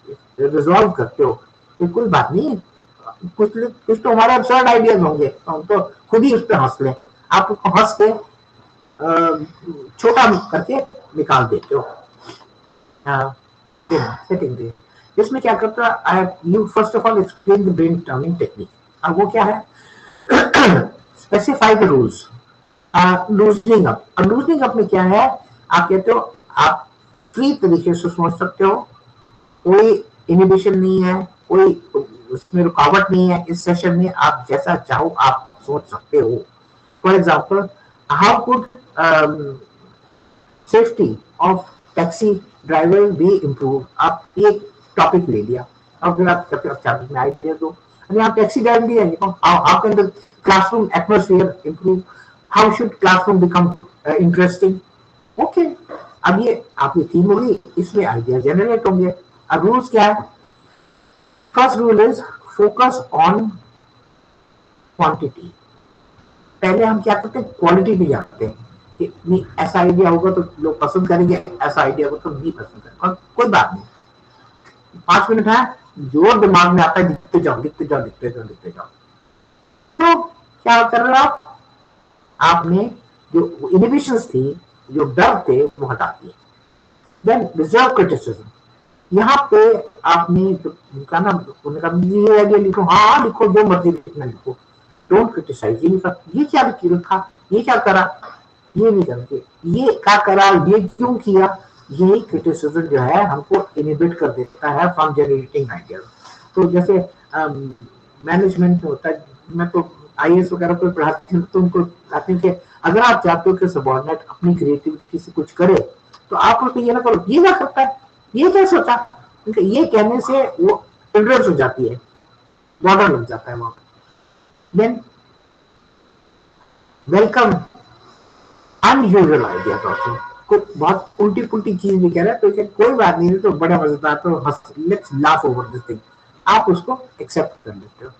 रिजॉल्व करते हो कि कोई बात नहीं, कुछ तो हमारे absurd आइडियाज होंगे, तो हम तो खुद ही उस पर हंस लें। आप उसको हंस के छोटा करके निकाल देते हो। सेटिंग डे, इसमें क्या करता है, you first of all explain the brainstorming technique. अब वो क्या है, specify the rules, loosening up. और लूजनिंग अप में क्या है, आप कहते हो आप फ्री तरीके से सोच सकते हो, कोई इनहिबिशन नहीं है, कोई उसमें रुकावट नहीं है। इस सेशन में आप जैसा चाहो आप सोच सकते हो। For example, how could safety of taxi driver भी इम्प्रूव। आप एक टॉपिक ले लिया और फिर आप टॉपिक में आइडिया दो। अरे आप टैक्सी ड्राइवर भी है, how can the classroom atmosphere improve, how should classroom become interesting. Okay, अब ये आपकी थीम होगी, इसमें आइडिया जनरेट होंगे। अब रूल्स क्या है? First rule is focus on quantity. पहले हम क्या करते हैं, क्वालिटी पे जाते हैं कि नहीं ऐसा आइडिया होगा तो लोग पसंद करेंगे, ऐसा आइडिया होगा तो नहीं पसंद करेंगे। और कोई बात नहीं, 5 मिनट है, जो दिमाग में आता है लिखते जाओ लिखते जाओ लिखते जाओ लिखते जाओ। तो क्या कर रहे हो आप? आपने जो इनहिबिशंस थी, जो डर थे, वो हटा दिए। Then reserve criticism. यहाँ पे आपने कहा ना, उन्होंने कहा ये आइडिया लिखो, हाँ लिखो, जो मर्जी लिखना लिखो, डोंट क्रिटिसाइज। ये नहीं कहा ये क्या लिखा, ये क्या करा, ये नहीं करके ये क्या करा, ये क्यों किया। यही क्रिटिसिज्म जो है हमको इनहिबिट कर देता है फ्रॉम जनरेटिंग आइडियाज। तो जैसे मैनेजमेंट होता है, मैं तो आईएएस वगैरह को पढ़ाती हूँ, तो उनको कहते हैं कि अगर आप चाहते हो कि सबॉर्डिनेट अपनी क्रिएटिविटी से कुछ करे, तो आप उसको ये ना करो, ये क्या करता है, ये क्या सोचा। ये कहने से वो इंटरेस्ट हो जाती है, बॉर्डर लग जाता है वहां। Than welcome unusual ideas also. कुछ बहुत उल्टी पुल्टी चीज भी कह रहा है तो कोई बात नहीं, तो बड़ा मजेदार, तो let's laugh over this thing, आप उसको एक्सेप्ट कर लेते हो।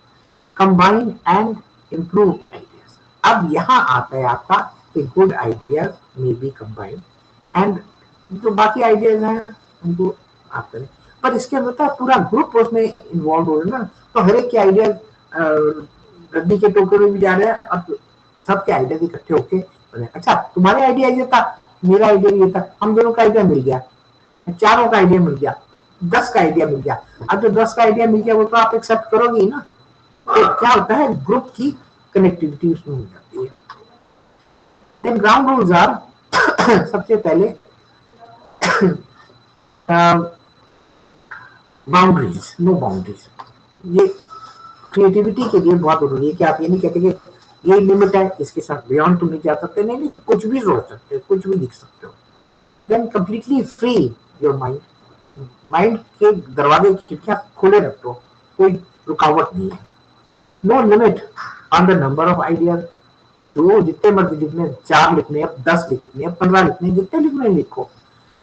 Combine and improve ideas. अब यहाँ आता है आपका कि good ideas may be combine and जो बाकी आइडियाज हैं उनको आप करें। पर इसके अंदर तो पूरा ग्रुप उसमें इन्वॉल्व हो रहा है ना, तो हर एक के आइडिया रद्दी के टोकरे में भी जा रहे हैं और सबके आइडिया इकट्ठे होके, अच्छा तुम्हारे आइडिया ये था, मेरा आइडिया ये था, हम दोनों का आइडिया मिल गया, चारों का आइडिया मिल गया, 10 का आइडिया मिल गया। अब जो 10 का आइडिया मिल गया वो तो आप एक्सेप्ट करोगे ही ना। तो क्या होता है, ग्रुप की कनेक्टिविटी उसमें हो जाती है। देन ग्राउंड रूल्स आर सबसे पहले बाउंड्रीज, नो बाउंड्रीज। ये क्रिएटिविटी के लिए बहुत जरूरी है कि आप ये नहीं कहते कि ये लिमिट है, इसके साथ बियॉन्ड तुम नहीं जा सकते। नहीं नहीं, कुछ भी सोच सकते हो, कुछ भी लिख सकते हो। Then completely free your mind. Mind के दरवाजे खिड़कियां खुले रखो, कोई रुकावट नहीं है। No limit on the number of ideas. तो जितने मर्जी लिखने, 4 लिखने, 10 लिखने, 15 लिखने, जितने लिखने लिखो।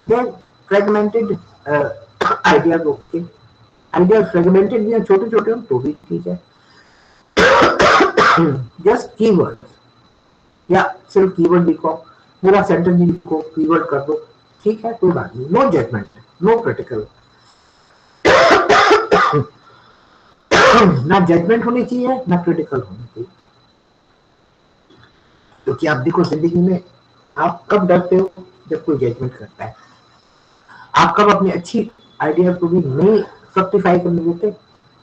Then fragmented ideas, okay, ideas fragmented भी हैं, छोटे छोटे हो तो भी ठीक है। जस्ट कीवर्ड या सिर्फ कीवर्ड लिखो, पूरा सेंटेंस नहीं लिखो, कीवर्ड कर दो, ठीक है, कोई बात नहीं। No judgement, no critical. ना जजमेंट होनी चाहिए, ना क्रिटिकल होनी चाहिए। क्योंकि आप देखो जिंदगी में आप कब डरते हो, जब कोई जजमेंट करता है। आप कब अपनी अच्छी आइडिया को भी नहीं सब्टिफाई करने देते,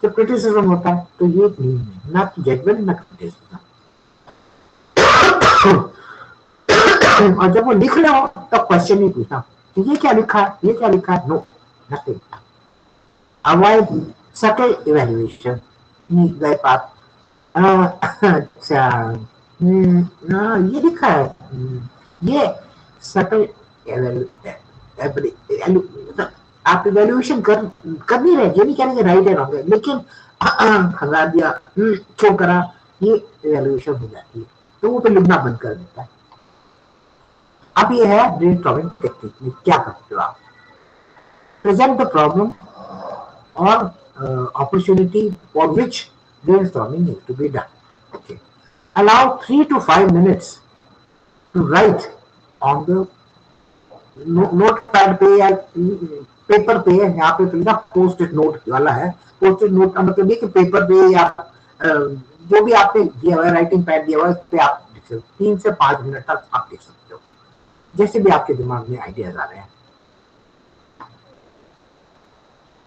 जब क्रिटिसिज्म होता है। तो ये नहीं है, ना जजमेंट ना क्रिटिसिज्म। और जब वो लिख रहे हो तब क्वेश्चन नहीं पूछना कि ये क्या लिखा है, ये क्या लिखा है, no, nothing. Avoid subtle evaluation. गए पास, अच्छा ना ये लिखा है, ये सटल आप इवैल्यूएशन कर नहीं रहे, ये नहीं कह रहे राइट है रॉन्ग है, लेकिन हरा दिया, क्यों करा, ये इवैल्यूएशन हो जाती है, तो वो तो लिखना बंद कर देता है। अब ये है ब्रेनस्टॉर्मिंग टेक्निक में क्या करते हो आप, प्रेजेंट द प्रॉब्लम और opportunity for which brainstorming needs to be done. Okay. Allow 3 to 5 minutes to write on the notepad पे या पेपर पे, यहाँ पे लिखा पोस्ट इट नोट वाला है। पोस्ट इट नोट का मतलब ये कि पेपर पे या जो भी आपने दिया हुआ है, राइटिंग पैड दिया हुआ है, उस पर आप लिख सकते हो। 3 से 5 मिनट तक आप लिख सकते हो, जैसे भी आपके दिमाग में आइडियाज आ रहे हैं।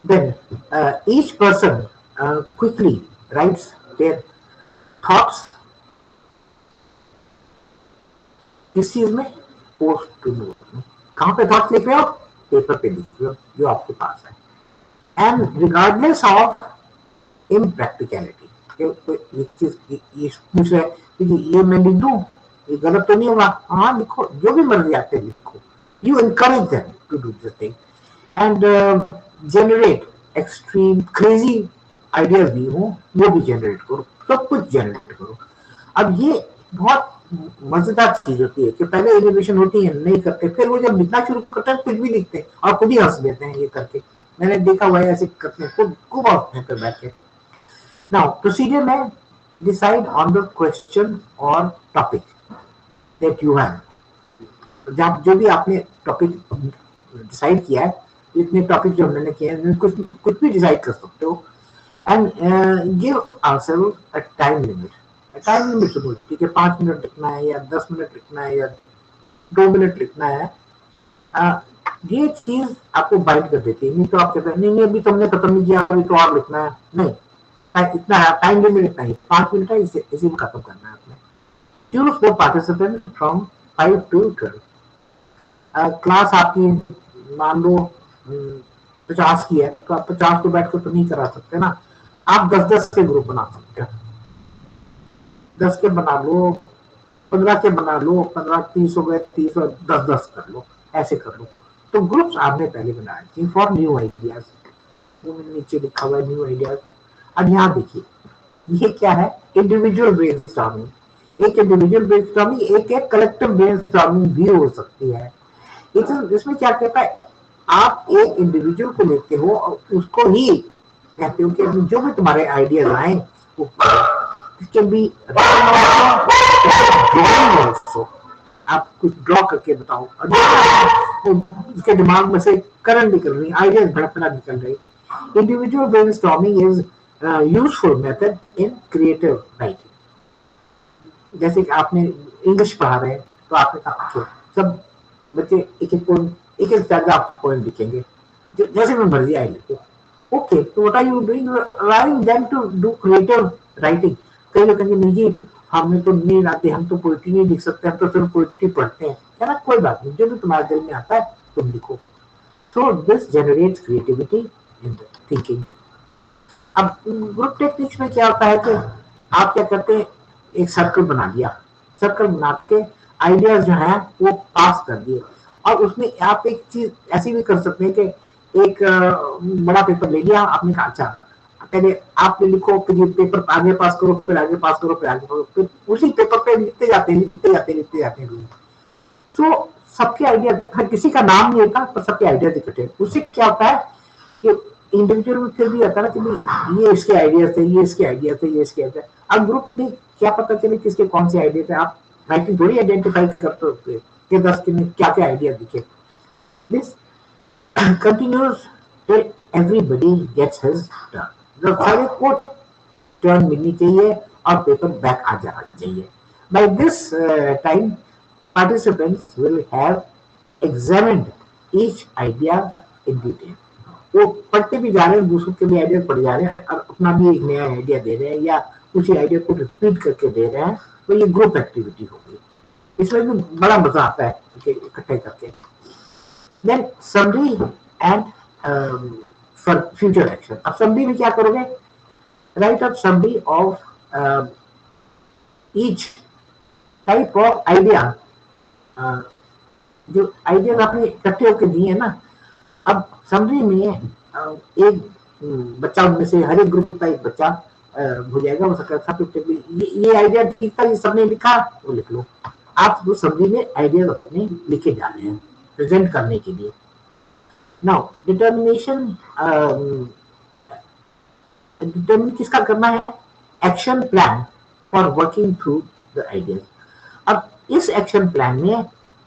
Then each person quickly writes their thoughts किस चीज में, पोस्ट टू नोट में। कहां पे थॉट्स लिख रहे हो, पेपर पे लिख रहे हो जो आपके पास है। And regardless of in practicality, ये चीज ये पूछ रहे कि ये मैं लिख दूं, ये गलत तो नहीं होगा? हाँ लिखो, जो भी मर्जी आते लिखो. You encourage them to do the thing and generate extreme crazy ideas भी हो, वो भी जनरेट करो, सब कुछ जनरेट करो. अब ये बहुत मजेदार चीज होती है कि पहले इनोवेशन होती है, नहीं करते, फिर वो जब लिखना शुरू करते हैं कुछ भी लिखते हैं और खुद ही हंस देते हैं ये करके. मैंने देखा हुआ है ऐसे करते हैं, खूब हंसते हैं फिर बैठ के. नाउ प्रोसीजर में डिसाइड ऑन द क्वेश्चन और टॉपिक दैट यू हैव. जो भी आपने टॉपिक डिसाइड किया है, इतने टॉपिक जो मैंने किए हैं, कुछ भी डिसाइड कर सकते हो. And give answer a time limit. Time limit सुनो, ठीक है, 5 मिनट लिखना है या 10 मिनट लिखना है या 2 मिनट लिखना है. ये चीज आपको बाइंड कर देती है. नहीं तो आप कहते हैं नहीं अभी तुमने खत्म नहीं किया, अभी तो और लिखना है. नहीं, इतना टाइम लिमिट इतना ही, 5 मिनट है, इसी में खत्म करना है आपने. Choose for participant from 5 to 12. Class आपकी मान लो 50 की है, तो आप 50 को बैठ कर तो नहीं करा सकते ना. आप 10-10 के ग्रुप बना सकते हो. 10 के बना लो, 15 के बना लो, 15 30 हो गए, 30 और 10-10 कर लो, ऐसे कर लो. तो ग्रुप्स आपने पहले बनाए थे फॉर न्यू आइडियाज, वो मैंने नीचे लिखा हुआ है न्यू आइडियाज. अब यहाँ देखिए ये क्या है, इंडिविजुअल ब्रेनस्टॉर्मिंग. एक इंडिविजुअल ब्रेनस्टॉर्मिंग, एक कलेक्टिव ब्रेनस्टॉर्मिंग भी हो सकती है. इसमें क्या कहता है, आप एक इंडिविजुअल को लेते हो और उसको ही कहते हो कि जो भी तुम्हारे आइडियाज आए वो कैन बी. आप कुछ ड्रॉ करके बताओ, उसके दिमाग में से करंट निकल रही, आइडियाज भड़कना निकल रही. Individual brainstorming is useful method in creative writing. जैसे कि आपने इंग्लिश पढ़ा रहे हैं तो आपने कहा सब बच्चे एक आप पोएम लिखेंगे, जैसे मैं मर्जी आए लिखे. ओके, तो what are you doing, allowing them to do creative writing. कई लोग कहेंगे नहीं जी हमें तो नहीं आते, हम तो पोइट्री नहीं लिख सकते, हम तो सिर्फ पोइट्री पढ़ते हैं. है ना, कोई बात नहीं, जो भी तुम्हारे दिल में आता है तुम लिखो. So this generates creativity in thinking. अब ग्रुप टेक्निक्स में क्या होता है कि आप क्या करते हैं, एक सर्कल बना लिया, सर्कल बना के आइडियाज जो है वो पास कर दिए. और उसमें आप एक चीज ऐसी भी कर सकते हैं कि एक बड़ा पेपर ले लिया आपने कहा, अच्छा पहले आप लिखो, फिर ये पेपर आगे पास करो, फिर आगे पास करो, फिर आगे करो, फिर उसी पेपर पे लिखते जाते. तो सबके आइडिया, हर किसी का नाम नहीं होता पर सबके आइडियाज इकट्ठे. उससे क्या होता है कि इंडिविजुअल में फिर भी आता है ना कि ये इसके आइडियाज थे, ये इसके आइडिया थे, ये इसके आइडिया. अब ग्रुप में क्या पता चले किसके कौन से आइडिया थे. आप राइटिंग थोड़ी आइडेंटिफाई करते होते कि 10 के में क्या क्या आइडिया दिखे. This continues till everybody gets his turn. जब सारे को टर्न मिलनी चाहिए और पेपर बैक आ जाना चाहिए. By this time participants will have examined each idea in detail. वो पढ़ते भी जा रहे हैं, दूसरों के भी आइडिया पढ़ जा रहे हैं और अपना भी एक नया आइडिया दे रहे हैं या उसी आइडिया को रिपीट करके दे रहे हैं. तो ये ग्रुप एक्टिविटी हो गई. इसमें भी बड़ा मजा आता है इकट्ठे करके. Then summary and for future action. अब समरी में क्या करोगे, write up summary of each type of idea. जो आइडियाज आपने इकट्ठे होकर दिए ना, अब समरी में एक बच्चा उनमें से, हर एक ग्रुप का एक बच्चा हो जाएगा, हो सकता है ये आइडिया ठीक था, ये सबने लिखा, वो लिख लो. आप वो समरी में आइडियाज अपने लिखे जा रहे हैं प्रेजेंट करने के लिए. नाउ डिटर्मिनेशन किसका करना है, action plan for working through the ideas. अब इस एक्शन प्लान में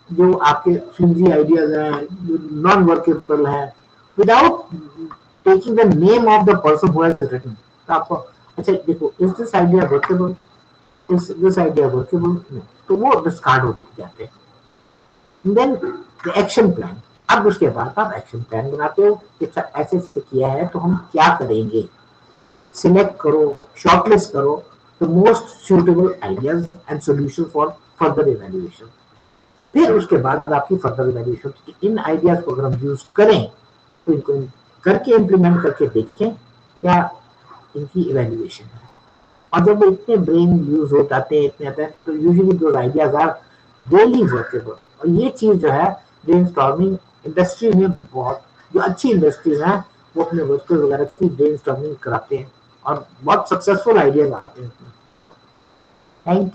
जो आपके फ्लिमजी आइडियाज हैं, जो नॉन वर्केबल है, without taking the name of the person who has written, तो आपको अच्छा देखो is this idea workable, is this idea workable, तो वो डिस्कार्ड हो जाते हैं. Then the action plan. अब उसके बाद आप एक्शन प्लान बनाते हो कि ऐसे किया है तो हम क्या करेंगे. सिलेक्ट करो, शॉर्टलिस्ट करो the most suitable ideas and solution for further evaluation. फिर उसके बाद आपकी फर्दर इवैल्यूएशन, इन आइडियाज को अगर हम यूज करें तो इनको करके इम्प्लीमेंट करके देखें क्या इनकी इवेल्युएशन है। और जब इतने ब्रेन यूज हो जाते हैं इतने आते हैं तो यूजुअली दो आइडियाज आर रोलिंग होते हैं। और ये चीज जो है ब्रेनस्टॉर्मिंग इंडस्ट्री में बहुत, जो अच्छी इंडस्ट्रीज हैं वो अपने वर्कर्स वगैरह की ब्रेनस्टॉर्मिंग कराते हैं और बहुत सक्सेसफुल आइडियाज आते हैं। थैंक